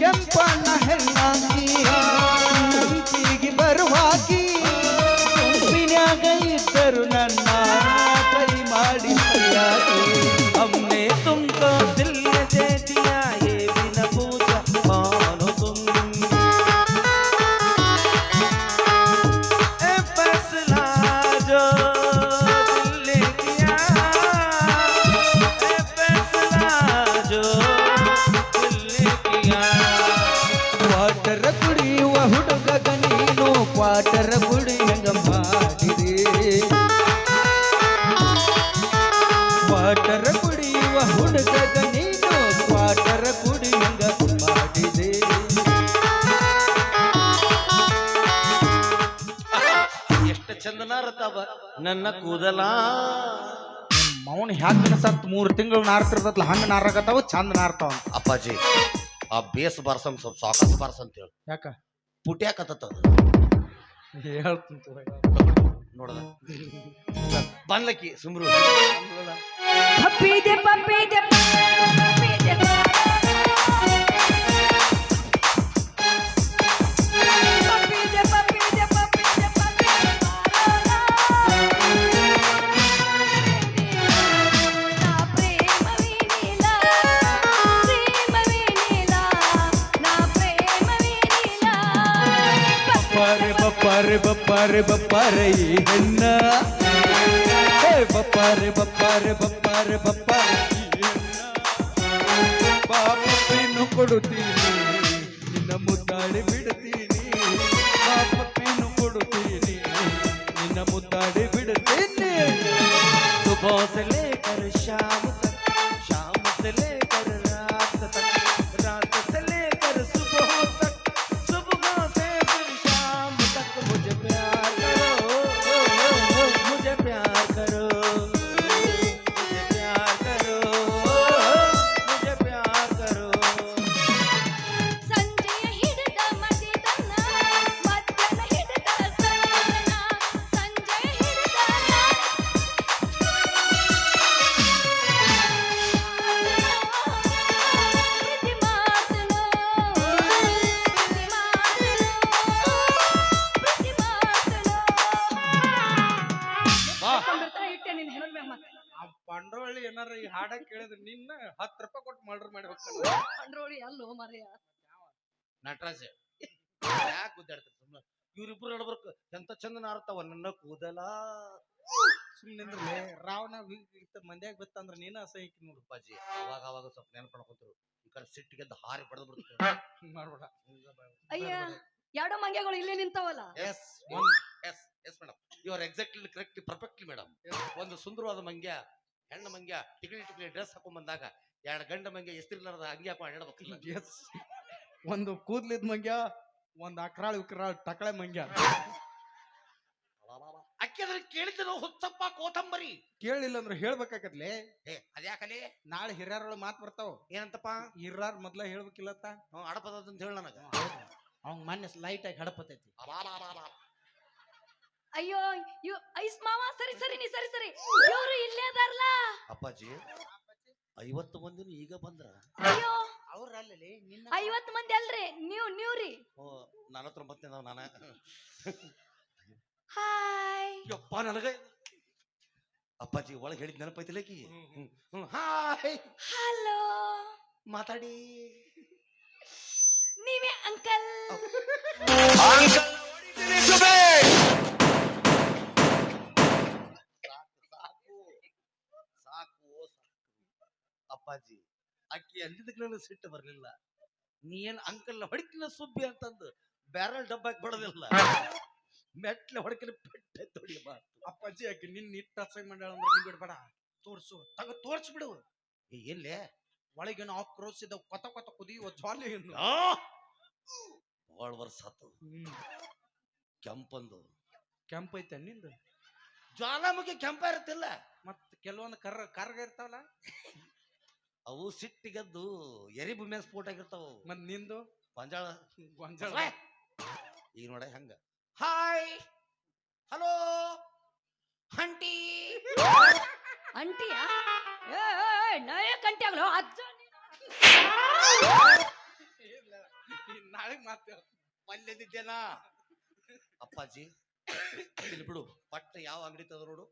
ಕೆಂಪಣ್ಣ ಹೆಣ್ಣಾಕಿ ನಂಬಿಗೆ ಬರುವಾಕಿ ಗುಂಪಿನ್ಯಾಗ ಇದ್ದರು ನನ್ನ ಕೈ ಮಾಡಿ ಮರ್ಯಾದೆ ಅಮ್ಮೆ ತುಮಕೋ ದಿಲ್ ದೇ ದಿಯಾ ಯೇ ಬಿನ ಪೂಜಾ ಮಾನೋ ತುಮ್ ए फैसला जो दिल ने किया ए फैसला जो दिल ने किया ಕ್ವಾಟರ್ ಕುಡಿಯುವ ಹುಡುಗ ನೀನು ಕ್ವಾಟರ್ ಕುಡಿಯಂಗ ಮಾಡಿದೆ ಕ್ವಾಟರ್ ಕುಡಿಯುವ ಹುಡುಗ ನೀನು ಕ್ವಾಟರ್ ಕುಡಿಯಂಗ ಮಾಡಿದೆ ಎಷ್ಟು ಚಂದನ ರತಾವ ನನ್ನ ಕೂದಲ. ಮೌನ್ ಹ್ಯಾಕ ಸತ್ 3 ತಿಂಗಳು ನಾರ್ತಿರ್ತತ್ಲ ಹಂಗ ನಾರಾಕತ್ತಾವ, ಚಂದ ನಾರ್ತಾವ. ಅಪ್ಪಾಜಿ ಆ ಬೇಸ್ ಬಾರ್ಸಂ ಸ್ವಲ್ಪ ಸಾಕಸ್ ಬಾರ್ಸ ಅಂತ ಹೇಳಿ ಯಾಕ ಪುಟ್ಯಾಕತ್ತ ಹೇಳ್ತೀನಿ ನೋಡದ ಬಂದ್ಲಕ್ಕಿ ಸುಮ್ರು ಪಪ್ಪಿದೆ ಪಪ್ಪಿದೆ ಪಪ್ಪಿದೆ ಪಪ್ಪಿದೆ ಪಪ್ಪಿದೆ ಪಪ್ಪಿದೆ ನಾ ಪ್ರೇಮವೇ ನೀಲ ಪ್ರೇಮವೇ ನೀಲ ನಾ ಪ್ರೇಮವೇ ನೀಲ ಬಪ್ಪಾರೆ ಬಪ್ಪಾರೆ ಬಪ್ಪಾರೆ ಬಪ್ಪಾರೆ ಈ ಹೆಣ್ಣ ಹೇ ಬಪ್ಪಾರೆ ಬಪ್ಪಾರೆ ಬಪ್ಪಾರೆ ಬಪ್ಪಾರೆ ಈ ಹೆಣ್ಣ ಪಾಪಪ್ಪೇನು ಕೊಡುತ್ತೀನಿ ನಿನ್ನ ಮುದ್ದಾಡಿ ಬಿಡ್ತೀನಿ ಪಾಪಪ್ಪೇನು ಕೊಡುತ್ತೀನಿ ನಿನ್ನ ಮುದ್ದಾಡಿ ಬಿಡ್ತೀನಿ सुबह से लेकर शाम तक शाम से लेकर रात तक रात से लेकर सुबह तक सुबह से फिर शाम तक मुझे प्यार करो मुझे प्यार करो मुझे प्यार करो मुझे प्यार करो ಸಂಜೆಯ ಹಿಡಿದ ಮದಿದನ ಮಧ್ಯಾಹ್ನ ಹಿಡಿದ ಸಂಜನ ಸಂಜೆಯ ಹಿಡಿದ ಪ್ರೀತಿ ಮಾತನು ಪ್ರೀತಿ ಮಾತನು ಪ್ರೀತಿ ಮಾತನು ಬರ್ತಾ ಇಟ್ಟೆ ನಿನ್ನ ಹೆಣದ ಮ್ಯಾಗ ಮತ್ತೆ ಆ ಬಂಡವಾಳಿ ಏನಾರ ಈ ಹಾಡ ಕೇಳಿದ್ರೆ ನಿನ್ನ 10 ರೂಪಾಯಿ ಕೊಟ್ಟು ಮರ್ಡರ್ ಮಾಡಿ ಹೋಗ್ತಾನ. ಕಂಡ್ರೋಳಿ ಅಲ್ಲೋ ಮರೆಯ ನಟರಾಜ ಯಾಕೆ ಗುದ್ದಾಡ್ತಾರೆ ಸುಮ್ಮನೆ ಇವ್ರಿಬ್ರು ನಡ್ಬರ್ಕು ಎಂತ ಚಂದ ನಾರ್ತಾವ ನನ್ನ ಕೂದಲ ಸುಮ್ಮನೆ ರಾವಣ ಮಂದ್ಯಾಗ ಬಿತ್ತಂದ್ರ ನೀನ ಅಸಹ್ಯ ನೋಡು ಅಪ್ಪಾಜಿ ಅವಾಗ ಅವಾಗ ಸ್ವಲ್ಪ ನೆನಪು ಮಾಡ್ಕೊಂತಿರು ಈ ಕಡೆ ಸಿಟ್ಟಿಗೆದ್ದು ಹಾರಿ ಬಡದು ಬಿಡ್ತಾರೆ ಮಾಡ್ಬೇಡ ಅಯ್ಯ ಎರಡೋ ಮಂಗ್ಯಗಳು ಇಲ್ಲೇ ನಿಂತಾವಲ್ಲ. Yes yes madam you are exactly correctly perfectly madam. ಒಂದು ಸುಂದರವಾದ ಮಂಗ್ಯ ಹೆಣ್ಣು ಮಂಗ್ಯ ಟಿಕ್ಲಿ ಡ್ರೆಸ್ ಹಾಕೊಂಡ್ ಬಂದಾಗ ಎರಡು ಗಂಡ ಮಂಗ್ಯ ಎಸ್ತಿರ್ಲಾರ್ದ ಹಂಗೆ ಹಾಕೊಂಡು ಆಡಬೇಕಿಲ್ಲ. ಎಸ್ ಒಂದು ಕೂದ್ಲಿದ್ ಮಂಗ್ಯ ಒಂದ್ ಅಕ್ರಾಳ್ ವಿಕ್ರಾಳ್ ಟಕಳೆ ಮಂಗ್ಯ. ಅಕ್ಕಿ ಅದ್ರ ಕೇಳಿದ್ರು ಹುಚ್ಚಪ್ಪ ಕೋತಂಬರಿ ಕೇಳಿಲ್ಲ ಅಂದ್ರೆ ಹೇಳ್ಬೇಕಾಗತ್ಲೆ. ಅದ್ಯಾಕಲಿ ನಾಳೆ ಹಿರಿಯರೊಳ ಮಾತ್ ಬರ್ತಾವ. ಏನಂತಪ್ಪ ಹಿರಿಯರ್ ಮೊದ್ಲ ಹೇಳ್ಬೇಕಿಲ್ಲತ್ತ. ಅಡಪದ ಅಂತ ಹೇಳ ನನಗ ಅವ್ನ್ ಮೊನ್ನೆ ಲೈಟ್ ಆಗಿ ಹಡಪತೈತಿ. ಅಯ್ಯೋ ಇವ್ ಐಸ್ ಮಾವ ಸರಿ ಸರಿ ನೀ ಸರಿ ಸರಿ ಇವ್ರು ಇಲ್ಲೇ ಅದಾರಲ್ಲ. ಅಪ್ಪಾಜಿ 50 ಮಂದಿನ ಈಗ ಬಂದ್ರ. ಅಯ್ಯೋ ಅವ್ರ ಅಲ್ಲಿ ನಿನ್ನ 50 ಮಂದಿ ಅಲ್ರಿ ನೀವ್ರಿ. 49 ನಾನ ಹಾಯ್ ಯಪ್ಪ ನನಗ ಅಪ್ಪಾಜಿ ಒಳಗೆ ಹೇಳಿದ್ ನೆನಪೈತಿಲ್ಲಕಿ. ಹಾಯ್ ಹಲೋ ಮಾತಾಡಿ ನೀವೇ ಅಂಕಲ್. ಸಾಕು ಅಪ್ಪಾಜಿ ಅಕ್ಕಿ ಅಂದಿದ್ದಕ್ಕೆ ನನಗೆ ಸಿಟ್ಟು ಬರ್ಲಿಲ್ಲ. ನೀ ಏನ್ ಅಂಕಲ್ ಹೊಡಿತಿನ ಸುಬ್ಬಿ ಅಂತಂದು ಬ್ಯಾರಲ್ ಡಬ್ಬಾಕ್ ಬಡದಿಲ್ಲ ಮೆಟ್ಲೆ ಹೊಡಕಲಿ ಪೆಟ್ಟೆ ತೊಡಿಬಾರ್ದು. ಅಪ್ಪಾಜಿ ಆಕಿ ನಿನ್ ನಿಟ್ಟ ಅಸಹ್ಯ ಮಾಡ್ಯಾಳ ಅಂದ್ರೆ ನೀ ಬಿಡ್ಬೇಡ. ತೋರ್ಸು ತೋರ್ಸ್ಬಿಡು. ಎಲ್ಲೇ ಒಳಗೇನು ಆಕ್ರೋಶ ಇದಾವ ಕೊತ ಕೊತ ಕುದಿಯುವ ಜ್ವಾಲೆ ಏನು. ಬಾಳ ವರ್ಷ ಆತು ಕೆಂಪಂದು. ಕೆಂಪ್ ಐತೆ ನಿಂದು ಜ್ವಾಲಾಮುಖಿ ಕೆಂಪ ಇರುತ್ತಿಲ್ಲ. ಮತ್ ಕೆಲವೊಂದು ಕರ್ಗ ಇರ್ತಾವಲ್ಲ ಅವು ಸಿಟ್ಟಿಗೆದ್ದು ಎರಿ ಭೂಮಿ ಸ್ಫೋಟ ಆಗಿರ್ತಾವ. ಮತ್ ನಿಂದು ಗೊಂಜಾಳ ಗೊಂಜಾಳ. ಈಗ ನೋಡ ಹಂಗ ಹಾಯ್ ಹಲೋ ಹಂಟಿ ಅಂಟಿಯಾ ನಯ ಕಂಟಿ ಆಗ್ಲೋ ಅಜ್ಜ ನಾಳೆ ಮಾತು ಮಲ್ಯದಿದ್ದೇನಾ ಅಪ್ಪಾಜಿ ಇಲ್ಲಿ ಬಿಡು ಪಟ್ಟ ಯಾವ ಅಂಗಡಿ ತದ ನೋಡು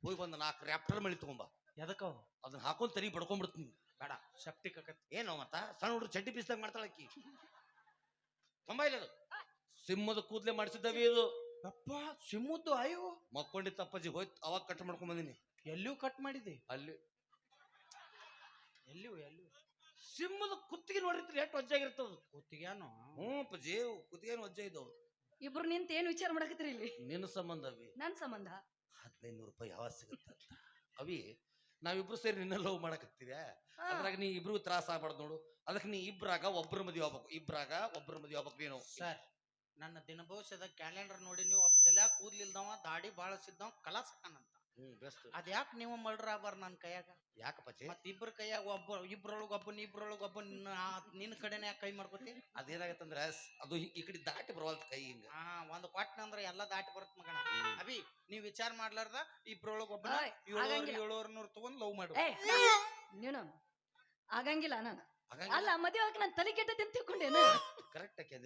ಹೋಗಿ ಬಂದ 4 ರ್ಯಾಪ್ಟರ್ ಮಳಿ ತಗೊಂಬ. ಎದಕ್ಕ ಅದನ್ನ ಹಾಕೊಂಡ್ ತರಿ ಬಡ್ಕೊಂಡ್ಬಿಡ್ತೀನಿ. ಬೇಡ ಶಕ್ತಿ ಕಕತ್ ಏನೋ ಮತ್ತ ಸಣ್ಣ ಹುಡುಗ ಚಡ್ಡಿ ಬೀಸ್ದಾಗ ಮಾಡ್ತಾಳಕ್ಕಿ. ತುಂಬ ಇಲ್ಲ ಅದು ಸಿಂಹದ ಕೂದ್ಲೆ ಮಾಡಿಸಿದ್ದವಿ ಇದು. ಅಪ್ಪ ಸಿಮ್ಮದ್ದು ಅಯ್ಯೋ ಮಕ್ಕೊಂಡಿತ್ತು ಅಪ್ಪಾಜಿ ಹೋಯ್ತು ಅವಾಗ ಕಟ್ ಮಾಡ್ಕೊಂಡ್ ಬಂದಿನಿ. ಎಲ್ಲಿಯೂ ಕಟ್ ಮಾಡಿದೆ ಅಲ್ಲಿ ಎಲ್ಲಿಯೂ ಸಿಂಹದ ಕುತ್ತಿಗೆ ನೋಡಿರ್ತೀರಿ ಎಷ್ಟು ವಜ್ಜಾಗಿರ್ತದ. ಕೂತಿಗ್ಯಾನು. ಅಪ್ಪಾಜಿ ಕುತ್ತಿಗೆನು ವಜ್ಜ ಇದ್ದವು. ಇಬ್ರು ನಿಂತ ಏನ್ ವಿಚಾರ ಮಾಡಕತ್ರಿ ಇಲ್ಲಿ? ನಿನ್ನ ಸಂಬಂಧ ಅವಿ ನನ್ ಸಂಬಂಧ 1500 ರೂಪಾಯಿ ಯಾವ ಸಿಗುತ್ತ ಅವಿ ನಾವಿಬ್ರು ಸೇರಿ ನಿನ್ನ ಲವ್ ಮಾಡಕತ್ತೀವ. ಅದ್ರಾಗ ನೀ ಇಬ್ರು ತ್ರಾಸ ಆಗ್ಬಾರ್ದು ನೋಡು. ಅದಕ್ಕೆ ನೀ ಇಬ್ರಾಗ ಒಬ್ಬರ ಮದುವೆ ಆಗ್ಬೇಕು. ನೀನು ಸರ್ ನನ್ನ ದಿನ ಭವಿಷ್ಯದ ಕ್ಯಾಲೆಂಡರ್ ನೋಡಿ ನೀವು ಒಬ್ಬ ತಲೆ ಕೂದ್ಲಿಲ್ದವ ದಾಡಿ ಬಾಳಸಿದ್ದವ ಕಲಾಸಕನಂತ. ಬೆಸ್ಟ್. ಅದ್ಯಾಕ್ ನೀವು ಮರ್ಡರ್ ಆಗ್ಬಾರ ನನ್ನ ಕೈಯಾಗ? ಯಾಕಪ್ಪಾಜಿ ಮತ್ ಇಬ್ರ ಕೈಯಾಗ ಇಬ್ರೊಳಗೊಬ್ಬ ನಿನ್ನ ಕಡೆನೇ ಯಾಕೆ ಕೈ ಮಾಡ್ಕೋತಿ? ಅದೇನಾಗತ್ತಂದ್ರ ಅದು ಈ ಕಡೆ ದಾಟಿ ಬರವಲ್ತ ಕೈ ಹಿಂಗ. ಒಂದು ಕ್ವಾಟ್ನ ಅಂದ್ರ ಎಲ್ಲಾ ದಾಟಿ ಬರುತ್ತ ಮಗಣ. ಅಭಿ ನೀವ್ ವಿಚಾರ ಮಾಡ್ಲಾರ್ದ ಇಬ್ರೊಳಗೊಬ್ಬ ಓಯ್, ಆಗಂಗಿಲ್ಲ. 700 ತಗೊಂಡ್ ಲವ್ ಮಾಡು. ನೀನು ಆಗಂಗಿಲ್ಲ ನಾನು ಹಾಗಾಗಿ ಅಲ್ಲ ಮದುವೆ ಆಗ ನಾನು ತಲೆ ಕೆಟ್ಟತಿ ಅಂತ ತಿಳ್ಕೊಂಡೇನು? ಕರೆಕ್ಟ್ ಆಗಿ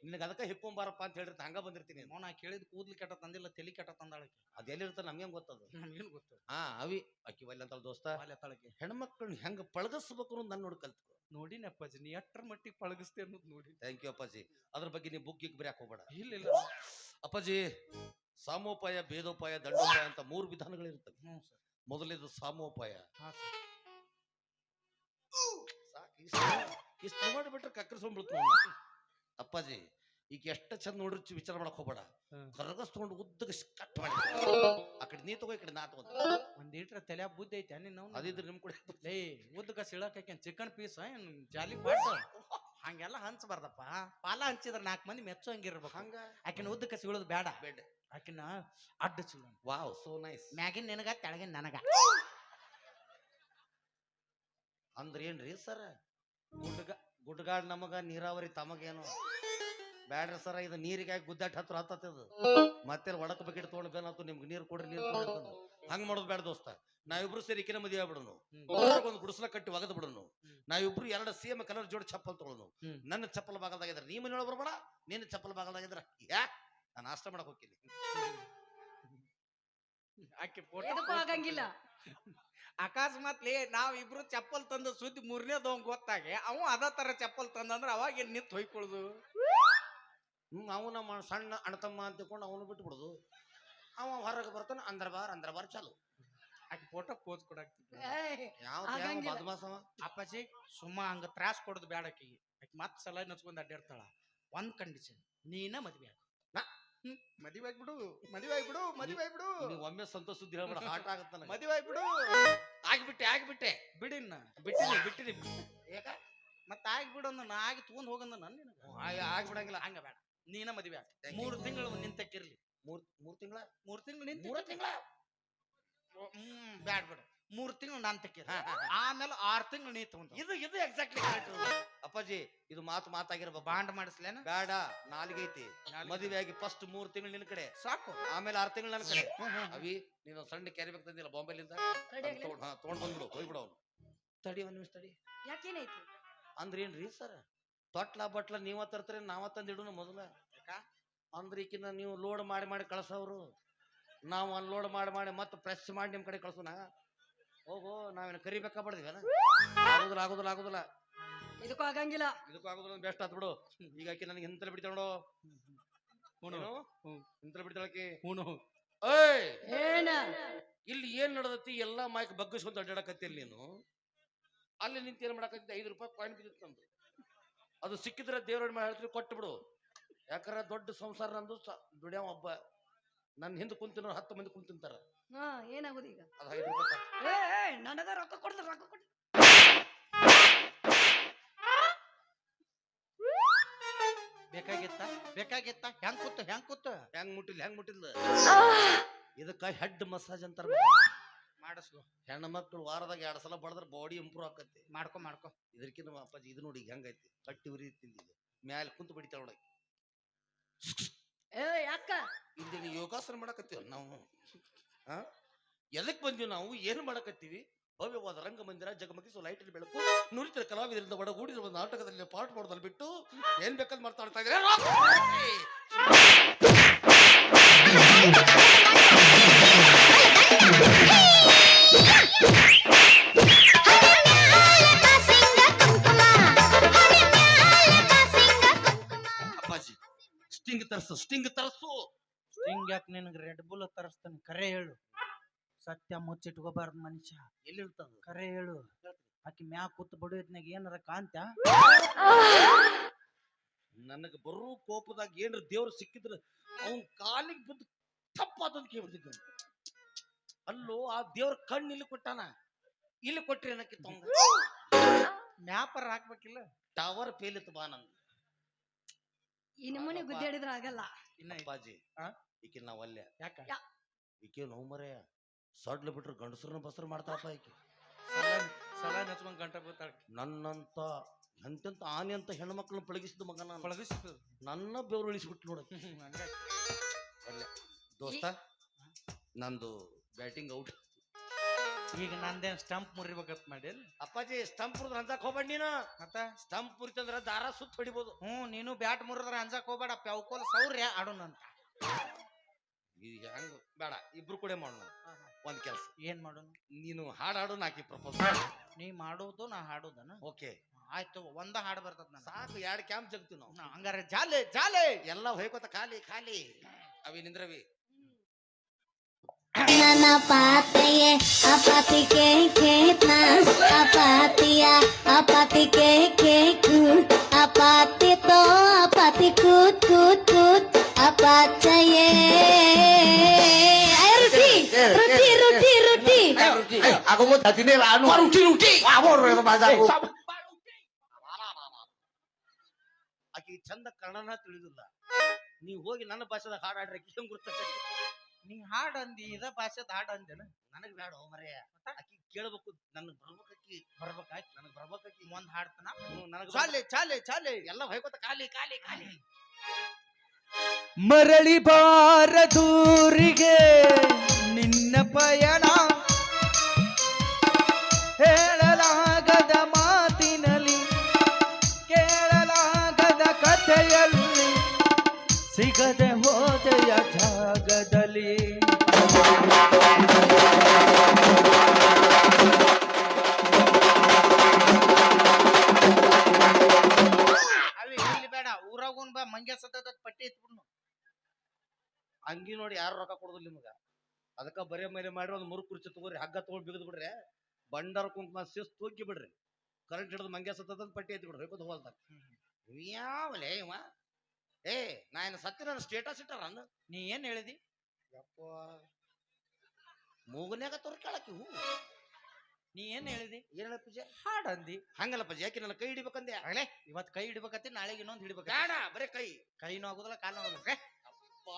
ನಿನಗೆ ಅದಕ್ಕೆ ಹಿಕ್ಕೊಂಬಾರಪ್ಪ ಅಂತ ಹೇಳಿರ್ತ ಹಂಗ ಬಂದಿರ್ತೀನಿ. ನಾ ಕೇಳಿದ್ ಕೂದ್ಲು ಕೆಟ್ಟ ತಂದಿಲ್ಲ ತಲಿ ಕೆಟ್ಟ ತಂದಾಳಕ್ಕೆ. ಅದೆಲ್ಲಿರ್ತ ನಮ್ಗೆ ಗೊತ್ತದ. ನನ್ಗೇನು ಗೊತ್ತು. ಅವಿ ಅಕ್ಕಿ ಒಲ್ಲೆ ಅಂತಲ್ಲ ದೋಸ್ತ. ತಳಕ್ಕೆ ಹೆಣ್ಮಕ್ಳನ್ನ ಹೆಂಗ ಪಳಗಿಸ್ಬೇಕು ಅನ್ನೋದು ನನ್ನ ನೋಡಿ ಕಲ್ತ್ಕೊ. ನೋಡಿನ ಅಪ್ಪಾಜಿ ನೀ ಎಷ್ಟರ ಮಟ್ಟಿಗೆ ಪಳಗಿಸ್ತಿ ಅನ್ನೋದು ನೋಡಿ. ಥ್ಯಾಂಕ್ ಯು ಅಪ್ಪಾಜಿ. ಅದ್ರ ಬಗ್ಗೆ ನೀವು ಬುಕ್ ಬರೆಯಕ್ ಹೋಗ್ಬೇಡ. ಇಲ್ಲ ಅಪ್ಪಾಜಿ ಸಾಮೋಪಾಯ ಭೇದೋಪಾಯ ದಂಡೋಪಾಯ ಅಂತ 3 ವಿಧಾನಗಳಿರ್ತವೆ. ಹ್ಞೂ ಸರ್. ಮೊದಲೇದು ಸಾಮೋಪಾಯ. ಹಾ ಸರ್. ಇಷ್ಟು ಮಾಡಿಬಿಟ್ರೆ ಕಕ್ಕರ್ಸ್ಕೊಂಡ್ಬಿಡ್ತು ಅಪ್ಪಾಜಿ. ಈಗ ಎಷ್ಟು ಚಂದ ನೋಡ್ರಿ ವಿಚಾರ ಮಾಡಕ್ ಹೋಗ್ಬೇಡ. ಕರಗಸ್ ತಗೊಂಡು ಉದ್ದಗ ಕಟ್ ಮಾಡಿ ಆ ಕಡೆ ನೀ ತಗೋ ಈ ಕಡೆ ನಾ ತಗೊಂಡ ಒಂದ್ ಲೀಟ್ರ್ ತಲೆ ಬುದ್ಧಿ ಐತೆ ನೀನು. ಅದಿದ್ರೆ ನಿಮ್ ಕೂಡ ಲೇ ಉದ್ದಗ ಸಿಳಕ ಚಿಕನ್ ಪೀಸ್ ಏನ್ ಜಾಲಿ ಪಾಟ್ ಹಂಗೆಲ್ಲ ಹಂಚಬಾರ್ದಪ್ಪ. ಪಾಲ ಹಂಚಿದ್ರ 4 ಮಂದಿ ಮೆಚ್ಚೋ ಹಂಗಿರ್ಬೇಕು. ಹಂಗ ಆಕಿನ ಉದ್ದಕ ಸಿಳೋದು ಬೇಡ. ಆಕಿನ ಅಡ್ಡ ಸಿಳ. Wow so nice. ಮ್ಯಾಗಿನ ನಿನಗ ತೆಳಗಿನ ನನಗ ಅಂದ್ರ ಏನ್ರಿ ಸರ್? ಗುಡ್ಗಾಡ್ ನಮಗ ನೀರಾವರಿ ತಮಗೇನು ಬ್ಯಾಡ್ರಿ ಸರ. ಇದು ನೀರಿಗೆ ಗುದ್ದಾಟ ಹತ್ತದ ಮತ್ತೆ ಒಡಕ ಬಕೆಟ್ ತಗೊಂಡ್ ಬೇನತ್ತು ನಿಮ್ಗೆ ನೀರ್ ಕೊಡ್ರಿ ಹಂಗ ಮಾಡೋದು ಬೇಡ ದೋಸ್ತ. ನಾವಿಬ್ರು ಸೇರಿ ಇಕ್ಕಿನ ಮದುವೆ ಆಗ್ಬಿಡೋನು. ಒಂದು ಗುಡಿಸಲ ಕಟ್ಟಿ ಒಗದ್ ಬಿಡೋನು. ನಾವಿಬ್ರು 2 ಸೇಮ್ ಕಲರ್ ಜೋಡಿ ಚಪ್ಪಲ್ ತಗೊಳೋನು. ನನ್ನ ಚಪ್ಪಲ್ ಭಾಗದಾಗಿದ್ರ ನೀ ಮನೆ ಒಳಗೆ ಬರ್ಬೇಡ. ನಿನ್ನ ಚಪ್ಪಲ್ ಭಾಗದಾಗಿದ್ರ ಯಾಕೆ ನಾನು ನಾಷ್ಟ ಮಾಡಕ್ ಹೋಗ್ತೀನಿ. ಆಕೆ ಎದಕ್ಕೂ ಆಗಂಗಿಲ್ಲ. ಅಕಸ್ಮಾತ್ ನಾವ್ ಇಬ್ರು ಚಪ್ಪಲ್ ತಂದು ಸುದ್ದಿ 3ನೇದವ್ ಗೊತ್ತಾಗೆ ಅವ ಅದ ತರ ಚಪ್ಪಲ್ ತಂದಂದ್ರ ಅವಾಗ ಏನ್ ನಿಂತ್ ಹೊಯ್ಕೊಳುದು. ಅವನ ಸಣ್ಣ ಅಣ್ಣತಮ್ಮ ಅಂತ ತಿಳ್ಕೊಂಡು ಅವನು ಬಿಟ್ಟು ಬಿಡುದು. ಅವ ಹೊರಗೆ ಬರ್ತಾನ ಅಂದ್ರ ಬಾರ್ ಚಾಲು. ಆಕೆ ಫೋಟೋ ಪೋಸ್ ಕೊಡಾಕ್ತಿದ್ದ. ಯಾವ ಆಗಂಗಿಲ್ಲ. ಬದಮಾಸ ಅವ? ಅಪ್ಪಾಜಿ ಸುಮ್ಮ ಹಂಗ ತ್ರಾಸ್ ಕೊಡೋದು ಬೇಡ ಆಕಿಗೆ. ಆಕೆ ಮತ್ತೆ ಸಲ ನಚ್ಕೊಂಡ್ ಅಡ್ಡಾಡ್ತಾಳ. ಒಂದ್ ಕಂಡೀಷನ್, ನೀನ ಮದ್ವೆ ಆಗ. ಮದುವೆ ಆಗ್ಬಿಡು, ಮದುವೆ ಆಗ್ಬಿಡು, ಮದುವೆ ಆಗ್ಬಿಡು, ನೀವ್ ಒಮ್ಮೆ ಸಂತೋಷ ಸುದ್ದಿ ಹೇಳ್ಬೇಡ, ಹಾಟ್ ಆಗತ್ತ ನನಗೆ. ಮದುವೆ ಆಗ್ಬಿಡು. ಆಗ್ಬಿಟ್ಟೆ ಬಿಡಿನ್ನ ಬಿಟ್ಟಿನಿ ಯಾಕ ಮತ್ತ ಆಗ್ಬಿಡು ಅಂದ ನಾ ಆಗಿ ತಗೊಂಡ್ ಹೋಗಂದ ನನ್ ನಿನಗ. ಆಗ್ಬಿಡಂಗಿಲ್ಲ. ಹಂಗ ಬೇಡ, ನೀನ ಮದ್ವೆ ಆಗ. 3 ತಿಂಗಳು ನಿಂತಕ್ಕಿರ್ಲಿ. 3 ತಿಂಗಳ 3 ತಿಂಗಳು ನಿಂತ. 3 ತಿಂಗಳ ಬ್ಯಾಡ್ ಬಿಡು. 3 ತಿಂಗಳು ನಾನ್ ತಕ್ಕಿರ, ಆಮೇಲೆ 6 ತಿಂಗಳು ನೀ ತಗೊಂಡ್ ಇದು ಎಕ್ಸಾಕ್ಟ್ಲಿ ಕರೆಕ್ಟ್. ಅಪ್ಪಾಜಿ ಇದು ಮಾತಾಗಿರ್ಬೇಕು. ಬಾಂಡ್ ಮಾಡಿಸ್ಲೇನ? ಬೇಡ, ನಾಲಿಗೆ ಐತಿ. ಮದುವೆ ಆಗಿ ಫಸ್ಟ್ 3 ತಿಂಗಳು ನಿನ್ ಕಡೆ ಸಾಕು, ಆಮೇಲೆ 6 ತಿಂಗಳು ನನ್ನ ಕಡೆ. ಅವಿ ನೀನು ಸಣ್ಣ ಕ್ಯಾರಿ ಬ್ಯಾಗ್ ತಂದಿಲ್ಲ ಬಾಂಬೆಲಿಂದ, ತಗೊಂಡ್ ಬಂದ್ಬಿಡು, ಹೋಗ್ಬಿಡು ಅವ್ನು. ತಡಿ ಒಂದ್ ನಿಮಿಷ ತಡಿ. ಯಾಕೇನಾಯ್ತು? ಅಂದ್ರೆ ಏನ್ರಿ ಸರ್, ತೊಟ್ಲ ಬಟ್ಲ ನೀವ ತರ್ತೀರಿ ನಾವ ತಂದಿಡುನು ಮೊದಲ. ಅಂದ್ರೆ ಈಕಿನ ನೀವು ಲೋಡ್ ಮಾಡಿ ಕಳ್ಸವ್ರು, ನಾವು ಅನ್ಲೋಡ್ ಮಾಡಿ ಮತ್ತೆ ಪ್ರೆಸ್ ಮಾಡಿ ನಿಮ್ ಕಡೆ ಕಳ್ಸೋಣ. ಹೋಗೋ, ನಾವೇನು ಕರಿಬೇಕಾ ಬಡ್ದಿವನ? ಆಗುದಿಲ್ಲ. ಇದಕ್ಕೂ ಆಗಂಗಿಲ್ಲ. ಇದಕ್ಕೂ ಆಗುದಿಲ್ಲ, ಬೆಸ್ಟ್ ಆತ್ ಬಿಡು. ಈಗ ಆಕಿ ನನಗೆ ಹಿಂತಲ್ಲಿ ಬಿಡ್ತಾಳ ನೋಡು. ಹಿಂತಲ್ಲಿ ಬಿಡ್ತಾಳಕಿ. ಏಯ್, ಏನ ಇಲ್ಲಿ ಏನ್ ನಡೆದತಿ? ಎಲ್ಲಾ ಮೈಕ್ ಬಗ್ಗಿಸ್ಕೊಂತ ಅಡ್ಡಾಡಕತ್ತಿಲ್ಲ ನೀನು. ಅಲ್ಲಿ ನಿಂತ ಏನ್ ಮಾಡಕತ್ತಿದ್ದೆ? 5 ರೂಪಾಯಿ ಕಾಯಿನ್ ಬಿದ್ದಿತ್ತು ನಂದು. ಅದು ಸಿಕ್ಕಿದ್ರೆ ದೇವ್ರ ಮಾಡಿ ಹೇಳ್ತೀವಿ, ಕೊಟ್ಟು ಬಿಡು. ಯಾಕಂದ್ರೆ ದೊಡ್ಡ ಸಂಸಾರ ನಂದು, ದುಡಿಯವ ಒಬ್ಬ. ನನ್ನ ಹಿಂದೆ ಕುಂತಿನ 10 ಮಂದಿ ಕುಂತಿಂತಾರ. ಹಾ, ಏನಾಗುದು ಈಗ? ಅದು 5 ರೂಪಾಯಿ. ನನಗ ರೊಕ್ಕ ಕೊಡ್ತ. ಬೇಕಾಗಿತ್ತ ಹೆಂಗ್ ಕೂತು ಹೆಂಗ್ ಮುಟ್ಟಿಲ್ಲ ಇದಕ್ಕ ಹೆಡ್ ಮಸಾಜ್ ಅಂತಾರ. ಮಾಡಿಸ್ಕೊ. ಹೆಣ್ಣು ಮಕ್ಕಳು ವಾರದಾಗ 2 ಸಲ ಬಡದ್ರ ಬಾಡಿ ಇಂಪ್ರೂವ್ ಆಕತಿ. ಮಾಡ್ಕೊ. ಇದಕ್ಕಿಂತ ಅಪ್ಪಾಜಿ ಇದು ನೋಡಿ ಹೆಂಗೈತಿ, ಕಟ್ಟಿ ಉರಿತಿಂದ ಮ್ಯಾಲೆ ಕುಂತು ಬಿಡಿತಾಳ ಒಳಗೆ. ಯಾಕ ಇಲ್ಲಿ ಯೋಗಾಸನ ಮಾಡಕತ್ತೀವ ನಾವು. ಎದಕ್ ಬಂದೀವಿ ನಾವು? ಏನು ಮಾಡಕತ್ತೀವಿ? ಭವ್ಯವಾದ ರಂಗಮಂದಿರ, ಜಗಮಗಿಸುವ ಲೈಟ್ ಬೆಳಕು, ನುರಿತ ಕಲಾವಿದರಿಂದ ಒಡಗೂಡಿರುವ ಒಂದು ನಾಟಕದಲ್ಲಿ ಪಾಠ ಮಾಡೋದಲ್ಲಿ ಬಿಟ್ಟು ಏನ್ ಬೇಕಾದ್ ಮಾತಾಡ್ತಾ ಇದ್ರೆ. ಅಪ್ಪಾಜಿ ಸ್ಟಿಂಗ್ ತರಸು. ಸ್ಟಿಂಗ್ ಯಾಕೆ ನಿನಗೆ ರೆಡ್ ಬುಲ್ ತರಿಸ್ತಾನೆ? ಕರೆ ಹೇಳು. ಸತ್ಯ ಮುಚ್ಚಿಟ್ಕೋಬಾರ್ದು ಮನುಷ್ಯ. ಎಲ್ಲಿ ಇರ್ತದ? ಕರೆ ಹೇಳು. ಆಕಿ ಮ್ಯಾಗ ಕೂತ್ ಬಡಿಯೋದ್ನಾಗ ಏನಾರ ಕಾಂತ? ನನಗ ಬರೋ ಕೋಪದಾಗ ಏನ್ರ ದೇವ್ರು ಸಿಕ್ಕಿದ್ರ ಅವನ್ ಕಾಲಿಗೆ ಬಿದ್ದು ತಪ್ಪಾದಂತ ಕೇಳ್ಬಿಡ್ತಿದ್ದ. ಅಲ್ಲೋ, ಆ ದೇವ್ರ ಕಣ್ಣು ಇಲ್ಲಿ ಕೊಟ್ಟಾನ, ಇಲ್ಲಿ ಕೊಟ್ರಿ ಏನಕ್ಕಿತ್ತ? ಮ್ಯಾಪರ್ ಹಾಕ್ಬೇಕಿಲ್ಲ. ಟವರ್ ಪೇಲಿತ್ತು ಬಾ ನಂದು. ಈ ನಮೂನಿ ಗುದ್ದಾಡಿದ್ರ ಆಗಲ್ಲ. ಅಪ್ಪಾಜಿ ಈಕೆ ನಾವ್ ಅಲ್ಲೇ ಯಾಕ? ಈಕೆ ನೋವು ಮರೆಯ ಸಡ್ಲು ಬಿಟ್ರು ಗಂಡಸ್ರನ್ನ ಬಸರು ಮಾಡ್ತಾರಪ್ಪ. ಈಕೆ ಸಲ ನಚ್ಕೊಂಡ್ ಗಂಟ ಬೀಳ್ತಾಳ. ನನ್ನಂತ ಎಂತೆಂತ ಆನೆ ಅಂತ ಹೆಣ್ಮಕ್ಳನ್ನ ಪಳಗಿಸಿದ ಮಗ ನಾನು. ಪಳಗಿಸಿದ್ರು ನನ್ನ ಬೆವರು ಇಳಿಸ್ಬಿಟ್ಟು ನೋಡ. ದೋಸ್ತ, ನಂದು ಬ್ಯಾಟಿಂಗ್ ಔಟ್. ಈಗ ನಂದೇನ್ ಸ್ಟಂಪ್ ಮುರಿಬೇಕಂತ ಮಾಡಿ? ಅಪ್ಪಾಜಿ ಸ್ಟಂಪ್ ಮುರಿದ್ರ ಅಂಜಾಕ್ ಹೋಗ್ಬೇಡ ನೀನು. ಮತ್ತ ಸ್ಟಂಪ್ ಮುರಿತಂದ್ರ ದಾರ ಸುತ್ತ ಹೊಡಿಬೋದು. ನೀನು ಬ್ಯಾಟ್ ಮುರಿದ್ರ ಅಂಜಾಕ್ ಹೋಗ್ಬೇಡ. ಪ್ಯಾವ್ಕೋಲ್ ಸೌರ್ಯ ಆಡೋಣಂತ. ಈಗ ಹೆಂಗ ಬೇಡ, ಇಬ್ರು ಕೂಡ ಮಾಡೋಣ. ಒಂದ್ ಕೆಲ್ಸ ಏನ್ ಮಾಡೋಣ? ನೀನು ಹಾಡಾಡು, ನಾಕಿ ಪ್ರಪೋಸ್. ನೀ ಮಾಡೋದು, ನಾ ಹಾಡೋದನ? ಓಕೆ ಆಯ್ತು, ಒಂದ ಹಾಡು ಬರ್ತದ ನಾನು. ಸಾಕು, 2 ಕ್ಯಾಂಪ್ ಜಗ್ತೀವಿ ನಾವು. ಹಂಗಾರೆ ಜಾಲೆ ಎಲ್ಲ ಹೋಯ್ಕೋತ ಖಾಲಿ ಅವಿ ನಿಂದ್ರವಿ. ನನ್ನ ಪಾತೆಯೇ ಅಪಾತಿಗೆ ಕೇತ್ನ ಅಪಾತಿಯ ಅಪಾತಿಗೆ ಕೇಕು ಅಪಾತಿ ತೋ ಅಪಾತಿ ಕೂತ್ ಕೂತ್ ಕೂತ್ ಅಪಾಚಯೇ ರುಟಿ Aku mau tadi nih anu ruti. Awor itu bahasa aku. ಆಕಿ ಚಂದ ಕನ್ನಡನ ತಿಳಿದಿಲ್ಲ. ನೀವ್ ಹೋಗಿ ನನ್ನ ಭಾಷೆದಾಗ ಹಾಡಾಡ್ರಿ ಹೆಂಗ್ ಗುರ್ತೈತಿ? ನೀ ಹಾಡ್ ಅಂದಿ, ಇದ ಭಾಷೆದ ಹಾಡ್ ಅಂದೇನ? ನನಗ್ ಬೇಡ ಮರೆಯ. ಆಕಿ ಕೇಳ್ಬೇಕು, ನನಗ್ ಬರ್ಬೇಕಾಕಿ. ಬರ್ಬೇಕಾಯ್ತು, ನನಗ್ ಬರ್ಬೇಕಾಕಿ. ಒಂದ್ ಹಾಡ್ತಾನ. ನನಗ್ ಚಾಲೆ ಎಲ್ಲ ಹೊಯ್ಕೋತ ಖಾಲಿ. ಮರಳಿ ಬಾರದೂರಿಗೆ ನಿನ್ನ ಪಯಣ, ಹೇಳಲಾಗದ ಮಾತಿನಲ್ಲಿ, ಕೇಳಲಾಗದ ಕಥೆಯಲ್ಲಿ, ಸಿಗದೆ ಹೋದೆಯ ಜಾಗದಲ್ಲಿ. ಅವಿ ಇಲ್ಲಿ ಬೇಡ, ಊರಾಗುನ್ ಬಾ, ಮಂಗ್ಯ ಸತತ ಪಟ್ಟಿ ಎತ್ಬಿಡ್ನು. ಅಂಗಿ ನೋಡಿ ಯಾರು ರೊಕ್ಕ ಕೊಡೋದಿಲ್ಲ ನಿಮಗ. ಅದಕ್ಕ ಬರೇ ಮೇಲೆ ಮಾಡಿ ಒಂದು 3 ಕುರ್ಚಿ ತಗೋರಿ, ಹಗ್ಗ ತಗೊಂಡ್ ಬಿಗದ್ ಬಿಡ್ರಿ, ಬಂಡಾರ ಕುಂಕುಮ ಶಿಸ್ತು ತೂಗಿ ಬಿಡ್ರಿ, ಕರೆಂಟ್ ಹಿಡಿದು ಮಂಗ್ಯ ಸತ್ತದ ಪಟ್ಟಿ ಐತಿ ಬಿಡ್ರಿ ಹೋಗೋದು ಹೋಲ್ದಾಗ. ಯಾವಲೇ ಇವ ಏ ನಾ ಏನು ಸತ್ತಿ ನನ್ನ ಸ್ಟೇಟಸ್ ಇಟ್ಟಾರ ಅನ್ನ. ನೀ ಏನ್ ಹೇಳಿದಿ? ಯಪ್ಪ ಮೂಗನ್ಯಾಗ ತೊರ್ಕಾಳಕಿ ಹೂ. ನೀ ಏನ್ ಹೇಳಿದಿ? ಏನ ಪೂಜೆ ಹಾಡ್ ಅಂದಿ. ಹಂಗಲ್ಲ ಪೂಜೆ, ಯಾಕೆ ನನ್ನ ಕೈ ಹಿಡಿಬೇಕಂದೆ. ಆಗಲೇ ಇವತ್ ಕೈ ಹಿಡಿಬೇಕತ್ತಿ, ನಾಳೆಗೆ ಇನ್ನೊಂದು ಹಿಡಿಬೇಕ. ಬೇಡ ಬರೇ ಕೈ. ಕೈನೂ ಆಗುದಿಲ್ಲ, ಕಾಲು ಆಗುದಿಲ್ಲ. ಅಪ್ಪ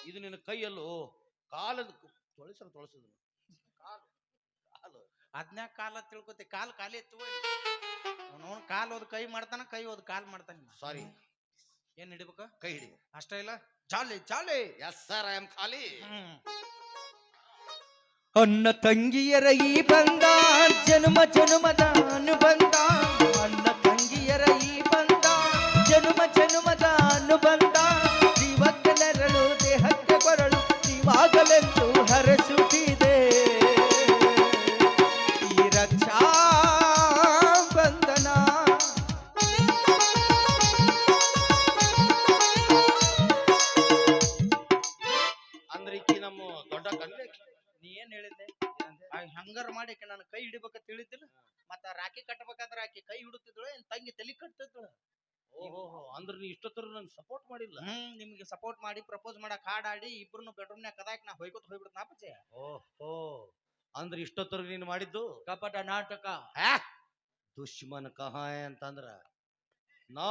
ಇದು ನಿನ್ನ ಕೈಯಲ್ಲೂ ಕಾಲದ ತೊಳಸಿದ್ರು ಕಾಲು ಅದ್ನ್ಯಾ ಕಾಲ ತಿಳ್ಕೊತಿ. ಕಾಲ್ ಖಾಲಿ ಎತ್ತು ಅವನು ಕಾಲ್ ಹೋದ್ ಕೈ ಮಾಡ್ತಾನ, ಕೈ ಹೋದ್ ಕಾಲ್ ಮಾಡ್ತಾನ. ಸಾರಿ ಏನ್ ಹಿಡಿಬೇಕ? ಕೈ ಹಿಡಿ. ಅಷ್ಟ ಇಲ್ಲ, ಚಾಲಿ ಚಾಲಿ. ಎಸ್ ಸರ್ ಐ ಆಮ್ ಖಾಲಿ. ಅಣ್ಣ ತಂಗಿಯರ ಈ ಬಂದ ಜನ್ಮ ಜನ್ಮದ ಅನುಬಂಧ. ಅಣ್ಣ ತಂಗಿಯರ ಈ ಬಂದ ಜನ್ಮ ಜನ್ಮದ ಅನುಬಂಧ. ಜೀವಕ್ಕೆ ನೆರಳು ದೇಹಕ್ಕೆ ಕೊರಳು ಜೀವಾಗಲೆಂದು ಹರಸುತ್ತಿದೆ ಈ ರಕ್ಷಾ ಬಂಧನ. ಅಂದ್ರೆ ಈಕಿ ನಮ್ಮ ದೊಡ್ಡ ಕಣ್ಣೆ. ನೀ ಏನ್ ಹೇಳಿದ್ದೆ? ಹಂಗಾರ ಮಾಡಿ ನಾನು ಕೈ ಹಿಡಿಬೇಕಂತ ತಿಳಿದಿಲ್ಲ. ಮತ್ತ ರಾಖಿ ಕಟ್ಟಬೇಕಾದ್ರ ಆಕಿ ಕೈ ಹಿಡುತ್ತಿದ್ಳು, ಏನ್ ತಂಗಿ ತಲೆ ಕಟ್ತಿದ್ಳು. ಓಹೋ ಅಂದ್ರೆ ನೀ ಇಷ್ಟೊತ್ತರ ನನ್ ಸಪೋರ್ಟ್ ಮಾಡಿಲ್ಲ. ನಿಮ್ಗೆ ಸಪೋರ್ಟ್ ಮಾಡಿ ಪ್ರಪೋಸ್ ಮಾಡಕ್ ಹಾಡಾಡಿ ಇಬ್ರು ಬೆಡ್ರೂಮ್ನಾಗ ಕದಾಕ್ ನಾ ಹೋಯ್ಕೊತ ಹೋಗ್ಬಿಡ್ತ ಪಚ್ಚೆ. ಓಹೋ ಅಂದ್ರೆ ಇಷ್ಟೊತ್ತರ ನೀನ್ ಮಾಡಿದ್ದು ಕಪಟ ನಾಟಕ. ದುಶ್ಮನ್ ಕಹಾಯ ಅಂತಂದ್ರ ನೋ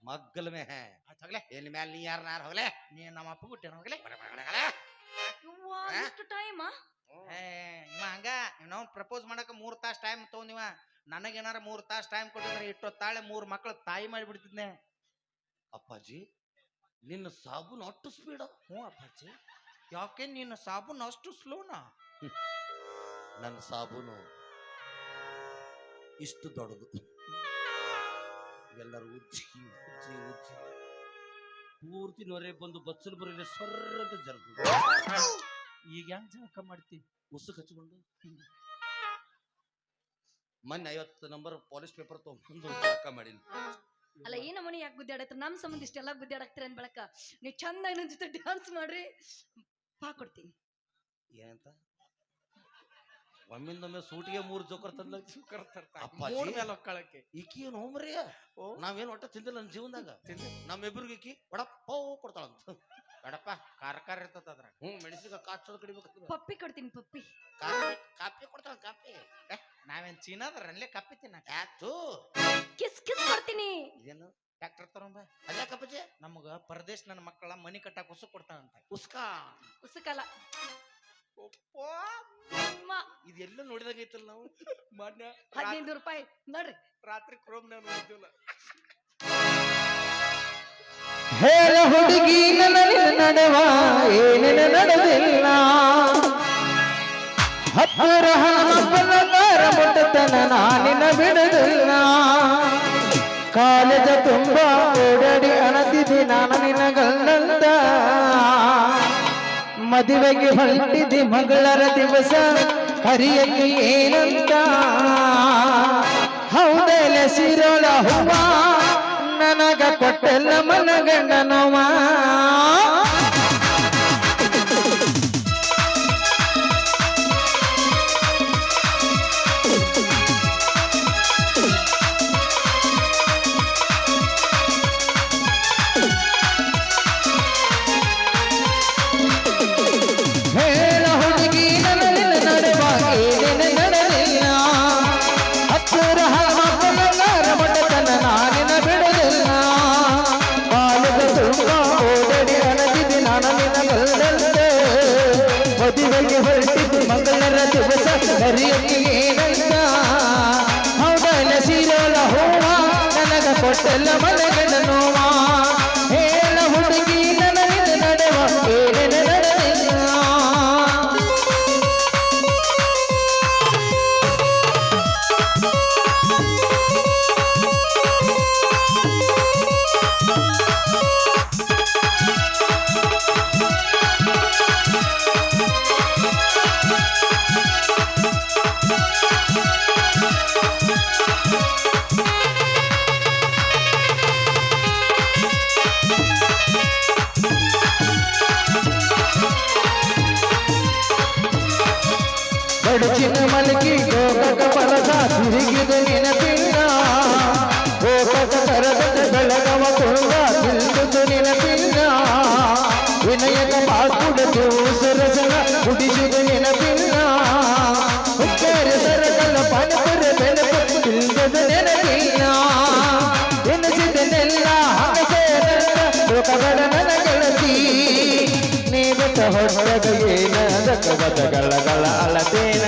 ಮಗ್ಗಲ್ ಮೇ ಹೇ ಹೋಗ್ಲೆ ಎಲ್ಲಿ ಮ್ಯಾಲ ನೀ ಯಾರ ನಾರ ಹೋಗ್ಲೆ. ನೀ ನಮ್ಮ ಅಪ್ಪ ಬಿಟ್ಟೇನ ಹೋಗ್ಲೆ. ಎಷ್ಟು ಟೈಮ್? ಇವ ಹಂಗ ನಾವು ಪ್ರಪೋಸ್ ಮಾಡಕ 3 ತಾಸ್ ಟೈಮ್ ತಗೊಂಡಿವ. ನನಗೇನಾರ 3 ತಾಸ್ ಟೈಮ್ ಕೊಟ್ಟಿದ್ರೆ ಇಷ್ಟೊತ್ತಾಳೆ 3 ಮಕ್ಳು ತಾಯಿ ಮಾಡಿಬಿಡ್ತಿದ್ನೆ. ಅಪ್ಪಾಜಿ ನಿನ್ನ ಸಾಬೂನ್ ಅಷ್ಟು ಸ್ಪೀಡ್. ಹ್ಞೂ ಅಪ್ಪಾಜಿ. ಯಾಕೆ ನಿನ್ನ ಸಾಬೂನ್ ಅಷ್ಟು ಸ್ಲೋನಾ? ನನ್ನ ಸಾಬೂನು ಇಷ್ಟು ದೊಡ್ಡದು, ಎಲ್ಲರೂ ಉಜ್ಜಿ ಉಜ್ಜಿ ಉಜ್ಜಿ ಪೂರ್ತಿ ನೊರೆ ಬಂದು ಬಚ್ಚಲು ಬರಲಿ ಸರ್ರಂತ ಜರುಗು. ಈಗ ಹೆಂಗ್ ಜಳಕ ಮಾಡ್ತಿ? ಉಸುಕ್ ಹಚ್ಕೊಂಡು ಮೊನ್ನೆ 50 ನಂಬರ್ ಪಾಲಿಶ್ ಪೇಪರ್ ತಗೊಂಡು ಜಳಕ ಮಾಡಿನಿ. ಅಲ್ಲ ಈ ನಮ್ಮನೆ ಯಾಕೆ ಗುದ್ದಾಡತ್ತರ? ನಮ್ ಸಂಬಂಧ ಇಷ್ಟೆಲ್ಲ ಗುದ್ದಾಡಕ್ತೀರ ಅಂದ್ ಬಳಕ ನೀವು ಚಂದಾಗಿ ನನ್ನ ಜೊತೆ ಡ್ಯಾನ್ಸ್ ಮಾಡ್ರಿ, ಪಾ ಕೊಡ್ತೀನಿ. ಏನಂತ ಒಮ್ಮಿಂದೊಮ್ಮೆ ಸೂಟಿಗೆ 3 ಜೋಕರ್ ತಂದ ಈಕಿ ಏನು ಹೋಮ್ರಿ. ನಾವೇನು ಒಟ್ಟ ತಿಂದಿಲ್ಲ ನನ್ನ ಜೀವನದಾಗ. ನಮ್ಮಿಬ್ರಿಗೆ ಈಕಿ ವಡಪ್ಪ ಕೊಡ್ತಾಳಂತ. ಬೇಡಪ್ಪ, ಖಾರ ಇರ್ತದ ಅದ್ರಾಗ. ಮೆಣಸಿನ ಕಾಚೋದು ಕಡಿಬೇಕು. ಪಪ್ಪಿ ಕೊಡ್ತೀನಿ, ಪಪ್ಪಿ. ಕಾಪಿ ಕೊಡ್ತಾಳ. ಕಾಪಿ ನಾವೇನ್ ಚೀನಾದ್ರ ಅಲ್ಲೇ ಕಪ್ಪಿ ತಿನ್ನಕ. ಯಾತು ಕಿಸ್ ಕಿಸ್ ಕೊಡ್ತೀನಿ. ಇದೇನು ಟ್ಯಾಕ್ಟರ್ ತಗೊಂಬ. ಅಲ್ಲ ಕಪ್ಪಜೆ ನಮಗ ಪರದೇಶ್ ನನ್ನ ಮಕ್ಕಳ ಮನಿ ಕಟ್ಟಾಕ ಉಸು ಕೊಡ್ತಾನಂತ. ಉಸ್ಕಾ ಉಸುಕಲ್ಲ ಇದೆಲ್ಲ ನೋಡಿದಾಗ ಐತಲ್ಲ ನಾವು. ಮೊನ್ನೆ 15 ರೂಪಾಯಿ ನೋಡ್ರಿ. ರಾತ್ರಿ ಕ್ರೋಮ್ ನಾವು ನೋಡಿದ್ವಿಲ್ಲ. ಹೇಳ ಹುಡುಗಿ ನನ್ನ ನಡೆವ ಏನೇನ ನಡೆದಿಲ್ಲ. ಹತ್ತಿರ ಹಣಮಕ್ಕಳ ಮುಟ್ಟತನ ನಾನಿನ ಬಿಡುದಿಲ್ಲ. ಕಾಲೇಜ ತುಂಬ ಓಡಾಡಿ ಅಣತಿದ್ದಿ ನಾನು ನಿನಗಲ್ಲಂದ. ಮದುವೆಗೆ ಹೊರಟಿದ್ದಿ ಮಗಳರ ದಿವಸ ಹರಿಯಕ್ಕೆ ಏನಂತ. ಹೌದಲ್ಲ ಸಿರೋಳ ಹೂವ ನನಗ ಕೊಟ್ಟೆಲ್ಲ ಮನಗಂಡನವ. ಹೇಳ ಹುಡುಗಿ ನನ್ನ ನಡೆವ ಏನೇನ ನಡೆದಿಲ್ಲ. ಹತ್ತಿರ ಹಣಮಕ್ಕಳ ಮುಟ್ಟತನ ನಾನಿನ ಬಿಡುದಿಲ್ಲ. ಕಾಲದ ತುಂಬ ಓಡಡಿ ಅಣದಿದ್ದಿ ನಾನು ನಿನಗಲ್ಲಂತೆ. ಮದುವೆಗೆ ಹೊರಟಿದ್ದು ಮಗಳರ ದಿವಸ ಹರಿಯಕ್ಕೆ ಏನಂತ. ಹೌದಲ್ಲ ಸಿರೋಳ ಹೂವ ನನಗ ಕೊಟ್ಟೆಲ್ಲ ಮನಗಂಡ ನೋವ. ಹೇಳ ಹುಡುಗಿ ನನ್ನ ನಡೆವ ಏನೇನ ನಡೆದಿಲ್ಲ. ವದಗಳ ಅಳತೇನ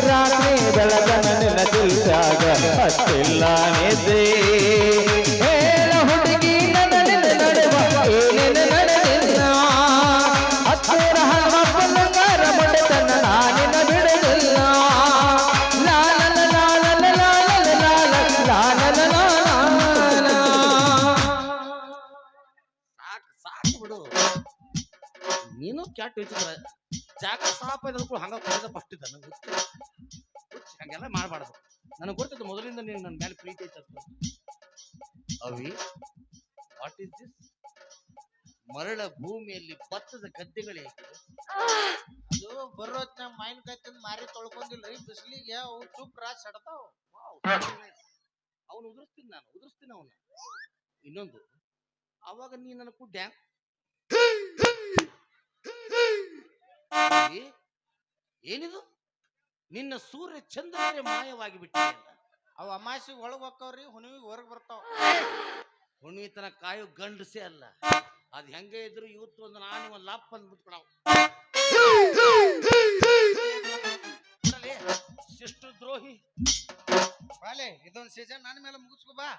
ರಾತ್ರಿ ಬೆಳಗನ ನಿನ್ನ ತಿಳಿಸಾಗ ಹತ್ತಿಲ್ಲ ನಿದ್ದೆ ಹೇಳ ಹುಡುಗಿ ನನ್ನ ನಡುವ ಏನೇನು ನಡೆದಿಲ್ಲ ಹತ್ತಿರ ಹನುಮಪ್ಪನ ಮುಟ್ಟತನ ನಾನಿನ ಬಿಡುದಿಲ್ಲ ಲಾಲನ ಲಾಲನ ಲಾಲನ ಲಾಲನ ಲಾಲನ ಲಾಲನ. ಸಾಕು ಸಾಕು ಬಿಡು ನೀನು ಕ್ಯಾಟ್ ವಿಚಿತ್ರ ಜಾಗ ಸಾಪ ಇದ್ರೂ ಹಂಗ ಕೊಡದ ಫಸ್ಟ್ ಇದ್ದ ನಂಗೆ ಹಂಗೆಲ್ಲ ಮಾಡಬಾರ್ದು ನನಗೆ ಗೊತ್ತಿತ್ತು ಮೊದಲಿಂದ ನೀನು ನನ್ನ ಮೇಲೆ ಪ್ರೀತಿ ಐತೆ ಅಂತ. ಅವಿ ವಾಟ್ ಇಸ್ ದಿಸ್ ಮರಳ ಭೂಮಿಯಲ್ಲಿ ಭತ್ತದ ಗದ್ದೆಗಳೇ ಅದು ಬರೋತ್ನ ಮಾವಿನಕಾಯಿ ತಿಂದು ಮಾರಿ ತೊಳ್ಕೊಂಡಿಲ್ಲ ಈ ಬಿಸಿಲಿಗೆ ಅವು ಚುಪ್ರ ಸಡ್ತಾವ. ಅವನು ಉದುರಿಸ್ತೀನಿ ಅವನು. ಇನ್ನೊಂದು ಅವಾಗ ನೀ ನನ್ನ ಡ್ಯಾಮ್ ಏನಿದು ನಿನ್ನ ಸೂರ್ಯ ಚಂದ್ರನೇ ಮಾಯವಾಗಿ ಬಿಟ್ಟಿಲ್ಲ. ಅವು ಅಮಾಸಿಗೆ ಒಳಗ್ ಹೋಕ್ಕವ್ರಿ ಹುಣ್ಣಿಗೆ ಹೊರಗೆ ಬರ್ತಾವ. ಹುಣ್ಣಿತನ ಕಾಯೋ ಗಂಡಸೇ ಅಲ್ಲ ಅದ್ ಹೆಂಗೆ ಇದ್ರು ಇವತ್ತು ಒಂದು ನಾನು ಒಂದು ಲಾಪ್ ಅಂದ್ ಬಿಟ್ಕೊಳವ್ ಶಿಷ್ಟು ದ್ರೋಹಿ ಬಾಲೆ ಇದೊಂದು ಸೀಸನ್ ನನ್ನ ಮೇಲೆ ಮುಗಿಸ್ಕೊ ಬಾ.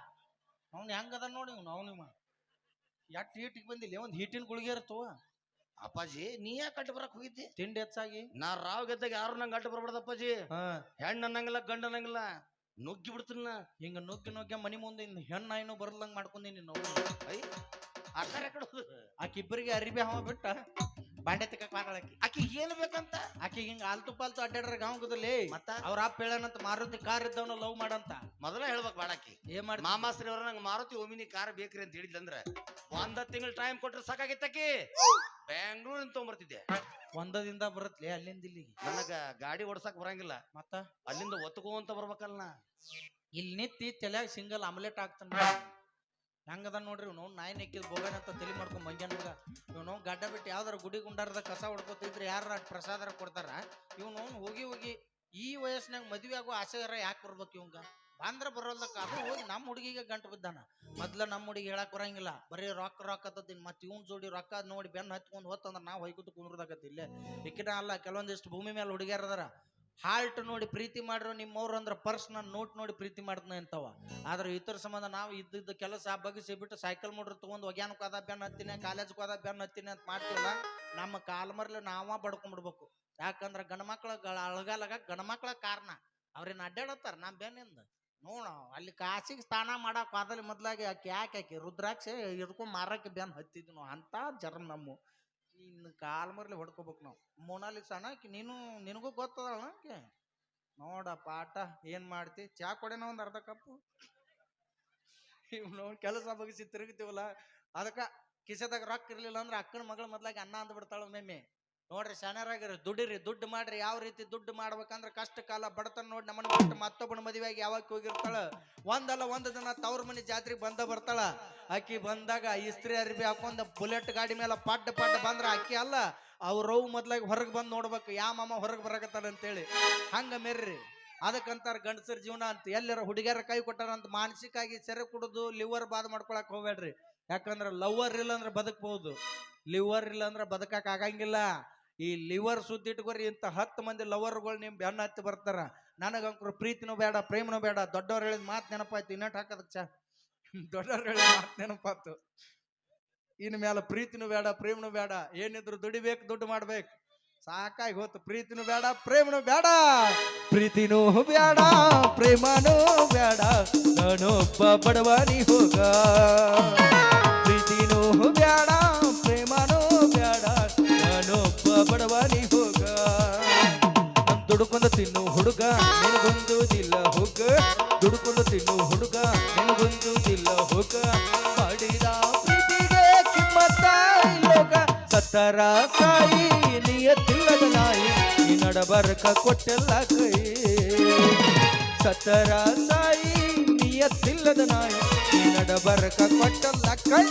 ಅವ್ನು ಹೆಂಗದ ನೋಡಿ ಅವ್ನು ಎಟ್ ಹೀಟಿಗೆ ಬಂದಿಲ್ಲ ಒಂದು ಹೀಟಿನ ಗುಳಿಗೆ ಇರ್ತವ. ಅಪ್ಪಾಜಿ ನೀ ಯಾಕೆ ಅಡ್ಡ ಬರಕ್ ಹೋಗಿದ್ದಿ? ತಿಂಡಿ ಹೆಚ್ಚಾಗಿ ನಾ ರಾವ್ ಗೆದ್ದಾಗ ಯಾರು ನಂಗೆ ಅಡ್ಡ ಬರಬಾರ್ದು ಅಪ್ಪಾಜಿ. ಹೆಣ್ಣು ಅನ್ನಂಗಿಲ್ಲ ಗಂಡ ಅನ್ನಂಗಿಲ್ಲ ನುಗ್ಗಿ ಬಿಡ್ತೀನ ಹಿಂಗ ನುಗ್ಗಿ ಮನಿ ಮುಂದೆ ಹೆಣ್ಣು ಏನು ಬರ್ದಂಗ್ ಮಾಡ್ಕೊಂಡೀನಿ ನಾವು. ಆಕಾರ ಕಡೆ ಆಕಿ ಇಬ್ಬರಿಗೆ ಅರಿಬಿ ಹವ ಬಿಟ್ಟ ಬಾಂಡೆ ತಿಕ್ಕಕ್ ಮಾತಾಡಕಿ. ಆಕಿ ಏನು ಬೇಕಂತ ಆಕಿ ಹಿಂಗ ಆಲ್ತು ಪಾಲ್ತು ಅಡ್ಡಾಡ್ರ ಗಾಂವದಲ್ಲಿ ಮತ್ತ ಅವ್ರ ಅಪ್ಪ ಹೇಳನಂತ ಮಾರುತಿ ಕಾರ್ ಇದ್ದವನ ಲವ್ ಮಾಡಂತ ಮೊದಲ ಹೇಳ್ಬೇಕು ಬಾಡಾಕಿ ಏನ್ ಮಾಡಿ ಮಾಮಾಸ್ತ್ರಿ ಅವ್ರ ನಂಗೆ ಮಾರುತಿ ಒಮಿನಿ ಕಾರ್ ಬೇಕ್ರಿ ಅಂತ ಹೇಳಿದ್ಲಂದ್ರ ಒಂದ ತಿಂಗಳ ಟೈಮ್ ಕೊಟ್ರೆ ಸಾಕಾಗಿತ್ತಕಿ ಬೆಂಗಳೂರಿನ ತೊಗೊಂಬರ್ತಿದ್ದೆ. ಒಂದದಿಂದ ಬರತ್ಲೆ ಅಲ್ಲಿಂದ ಇಲ್ಲಿಗೆ. ನನಗ ಗಾಡಿ ಓಡ್ಸಕ್ ಬರಂಗಿಲ್ಲ ಮತ್ತ ಅಲ್ಲಿಂದ ಒತ್ಕೊಂತ ಬರ್ಬೇಕಲ್ಲ. ಇಲ್ಲಿ ನಿತ್ತಿ ತಲೆಯಾಗ ಸಿಂಗಲ್ ಆಮ್ಲೆಟ್ ಹಾಕ್ತಾನ. ಹೆಂಗದ ನೋಡ್ರಿ ಇವ್ ನೋವು ನಾಯಿ ನೆಕ್ಕಿದ್ ಬೋಗನ ಅಂತ ತಲೆ ಮಾಡ್ಕೊಂಡ್ ಮಂಗ್ಯಾನ ಮಗ. ಇವ್ ನೋವು ಗಡ್ಡ ಬಿಟ್ಟು ಯಾವ್ದಾರ ಗುಡಿ ಗುಂಡಾರದ ಕಸ ಹೊಡ್ಕೊತಿದ್ರೆ ಯಾರ ಪ್ರಸಾದರ ಕೊಡ್ತಾರ. ಇವ್ ನೋವು ಹೋಗಿ ಈ ವಯಸ್ಸಿನಾಗ ಮದ್ವೆ ಆಗೋ ಆಸೆಗಾರ ಯಾಕೆ ಬರ್ಬೇಕು ಇವಂಗ ಬಂದ್ರ ಬರೋದಕ್ಕ. ಅದು ಹೋಗಿ ನಮ್ಮ ಹುಡುಗಿಗೆ ಗಂಟು ಬಿದ್ದಾನ. ಮೊದ್ಲ ನಮ್ಮ ಹುಡುಗಿ ಹೇಳಕ್ ಬರಂಗಿಲ್ಲ ಬರೀ ರೊಕ್ಕ ಅತ್ತದಿನ್ ಮತ್ತೆ ಇವ್ನ ಜೋಡಿ ರೊಕ್ಕ ನೋಡಿ ಬೆನ್ನ ಹತ್ಕೊಂಡ್ ಹೋತಂದ್ರ ನಾವು ಹೊಯ್ಕೂತು ಕುಂದ್ರದಾಗತ್ತೆ ಇಲ್ಲೇ. ಇಕ್ಕಿನ ಅಲ್ಲ ಕೆಲವೊಂದಿಷ್ಟು ಭೂಮಿ ಮೇಲೆ ಹುಡುಗಿಯರದಾರ ಹಾಲ್ಟ್ ನೋಡಿ ಪ್ರೀತಿ ಮಾಡ್ರು ನಿಮ್ಮವ್ರು ಅಂದ್ರ ಪರ್ಸ್ನಲ್ ನೋಟ್ ನೋಡಿ ಪ್ರೀತಿ ಮಾಡ್ತಾನೆ ಅಂತವ. ಆದ್ರೆ ಇತರ ಸಂಬಂಧ ನಾವು ಇದ್ದಿದ್ದ ಕೆಲಸ ಬಗ್ಗಿಸಿ ಬಿಟ್ಟು ಸೈಕಲ್ ಮೋಟ್ರ್ ತಗೊಂಡ್ ಒಗ್ಯಾನಕ್ಕೆ ಹೋದ ಬೆನ್ನ ಹತ್ತಿನ ಕಾಲೇಜ್ಗೆ ಹೋದ ಬೆನ್ನ ಹತ್ತಿನ ಅಂತ ಮಾಡ್ತೀವಲ್ಲ ನಮ್ಮ ಕಾಲ್ ಮರ್ಲಿ ನಾವ ಬಡ್ಕೊಂಡ್ಬಿಡ್ಬೇಕು. ಯಾಕಂದ್ರ ಗಂಡ್ಮಕ್ಳ ಅಳಗಾಲಗ ಗಂಡ್ಮಕ್ಳ ಕಾರಣ ಅವ್ರೇನ್ ಅಡ್ಡಾಡತ್ತಾರ ನಮ್ ಬೆನ್ನಿಂದ ನೋಡ ಅಲ್ಲಿ ಕಾಸಿಗೆ ಸ್ನಾನ ಮಾಡಕ್ ಹೋದಲ್ಲಿ ಮೊದ್ಲಾಗಿ ಯಾಕೆ ರುದ್ರಾಕ್ಷಿ ಹಿಡ್ಕೊಂಡ್ ಮಾರಕ್ಕೆ ಬೆನ್ ಹತ್ತಿದ್ವಿ ನಾವು ಅಂತ ಜರ್ಮ್ ನಮ್ಮ. ಇನ್ನು ಕಾಲ್ ಮರ್ಲಿ ಹೊಡ್ಕೋಬೇಕು ನಾವು. ಮೊನಾಲಿಸಾನ ನಿನಗೂ ಗೊತ್ತದಳ ಆಕೆ ನೋಡ ಪಾಠ ಏನ್ ಮಾಡ್ತಿ. ಚಾ ಕೊಡೇನ ಒಂದ್ ಅರ್ಧ ಕಪ್ಪು. ಇವ್ ನೋಡ್ ಕೆಲಸ ಬಗ್ಸಿ ತಿರುಗ್ತಿವಲ್ಲ ಅದಕ್ಕ ಕಿಸದಾಗ ರೊಕ್ಕ ಇರ್ಲಿಲ್ಲ ಅಂದ್ರೆ ಅಕ್ಕನ ಮಗಳ ಮೊದ್ಲಾಗಿ ಅನ್ನ ಅಂದ್ ಬಿಡ್ತಾಳ ಮೇಮ್ಮೆ. ನೋಡ್ರಿ ಶಾಣ್ಯರಾಗಿರಿ ದುಡ್ಡಿರಿ ದುಡ್ಡು ಮಾಡ್ರಿ. ಯಾವ ರೀತಿ ದುಡ್ಡು ಮಾಡ್ಬೇಕಂದ್ರ ಕಷ್ಟ ಕಾಲ ಬಡತನ ನೋಡಿ ನಮ್ಮನ್ನ ಬಿಟ್ಟು ಮತ್ತೊಬ್ಬನ ಮದುವೆಯಾಗಿ ಯಾವಾಗ ಹೋಗಿರ್ತಾಳ ಒಂದಲ್ಲ ಒಂದು ದಿನ ತವ್ರ ಮನಿ ಜಾತ್ರೆಗೆ ಬಂದ ಬರ್ತಾಳ. ಅಕ್ಕಿ ಬಂದಾಗ ಇಸ್ತ್ರಿ ಅರ್ಬಿ ಹಾಕೊಂಡ್ ಬುಲೆಟ್ ಗಾಡಿ ಮೇಲೆ ಪಡ್ಡ ಬಂದ್ರ ಅಕ್ಕಿ ಅಲ್ಲ ಅವ್ರವ್ ಮೊದ್ಲಾಗಿ ಹೊರಗೆ ಬಂದ್ ನೋಡ್ಬೇಕು ಯಾ ಮಾಮ ಹೊರಗೆ ಬರಕತ್ತಾರ ಅಂತೇಳಿ. ಹಂಗ ಮೆರ್ರಿ ಅದಕ್ಕಂತಾರ ಗಂಡಸರ ಜೀವನ ಅಂತ. ಎಲ್ಲರ ಹುಡುಗಿಯರ ಕೈ ಕೊಟ್ಟಾರಂತ ಮಾನಸಿಕವಾಗಿ ಸೆರೆ ಕುಡುದು ಲಿವರ್ ಬಾದ್ ಮಾಡ್ಕೊಳಕ್ ಹೋಗ್ಬೇಡ್ರಿ. ಯಾಕಂದ್ರ ಲವರ್ ಇಲ್ಲ ಅಂದ್ರೆ ಬದುಕಬಹುದು, ಲಿವರ್ ಇಲ್ಲ ಅಂದ್ರೆ ಬದುಕಕ್ ಆಗಂಗಿಲ್ಲ. ಈ ಲಿವರ್ ಸುದ್ದಿ ಇಟ್ಕೋರಿ ಇಂತ 10 ಮಂದಿ ಲವರ್ಗಳು ನಿಮ್ ಬೆನ್ನ ಹತ್ತಿ ಬರ್ತಾರ. ನನಗಂಕರು ಪ್ರೀತಿನೂ ಬೇಡ ಪ್ರೇಮನೂ ಬೇಡ. ದೊಡ್ಡವ್ರು ಹೇಳಿದ ಮಾತು ನೆನಪಾಯ್ತು ಇನ್ನಟ್ ಹಾಕದಕ್ ಚಾ ದೊಡ್ಡವ್ರು ಹೇಳಿದ ಮಾತು ನೆನಪಾತು. ಇನ್ ಮೇಲೆ ಪ್ರೀತಿನೂ ಬೇಡ ಪ್ರೇಮನೂ ಬೇಡ. ಏನಿದ್ರು ದುಡಿಬೇಕು ದುಡ್ಡು ಮಾಡ್ಬೇಕು. ಸಾಕಾಗಿ ಹೋತು. ಪ್ರೀತಿನೂ ಬೇಡ ಪ್ರೇಮನೂ ಬೇಡ. ಪ್ರೀತಿನೂ ಬೇಡ ಪ್ರೇಮನೂ ಬೇಡ ನಾನೊಬ್ಬ ಬಡವನಿ ಹೋಗ. ಪ್ರೀತಿನೂ ಬೇಡ ಪ್ರೇಮನೂ ಬೇಡ ನಾನೊಬ್ಬ ಬಡವನಿ ಹೋಗ. ದುಡ್ಕೊಂಡ ತಿನ್ನು ಹುಡುಗ ನಿನಗೊಂದುದಿಲ್ಲ ಹೋಗ. ದುಡ್ಕೊಂಡು ತಿನ್ನು ಹುಡುಗ ನಿನಗೊಂದುದಿಲ್ಲ ಹೋಗ. ಮಾಡಿದ ಪ್ರೀತಿಗೆ ಕಿಮ್ಮತ್ತ ಲೋಕ. ಸತ್ತರ ಸಾಯಿ ನಿಯತ್ತಿಲ್ಲದ ನಾಯಿ ಈ ನಡಬರ್ಕ ಕೊಟ್ಟೆಲ್ಲ ಕೈ. ಸತ್ತರ ಸಾಯಿ ನಿಯತ್ತಿಲ್ಲದ ನಾಯಿ ಈ ನಡಬರ್ಕ ಕೊಟ್ಟೆಲ್ಲ ಕೈ.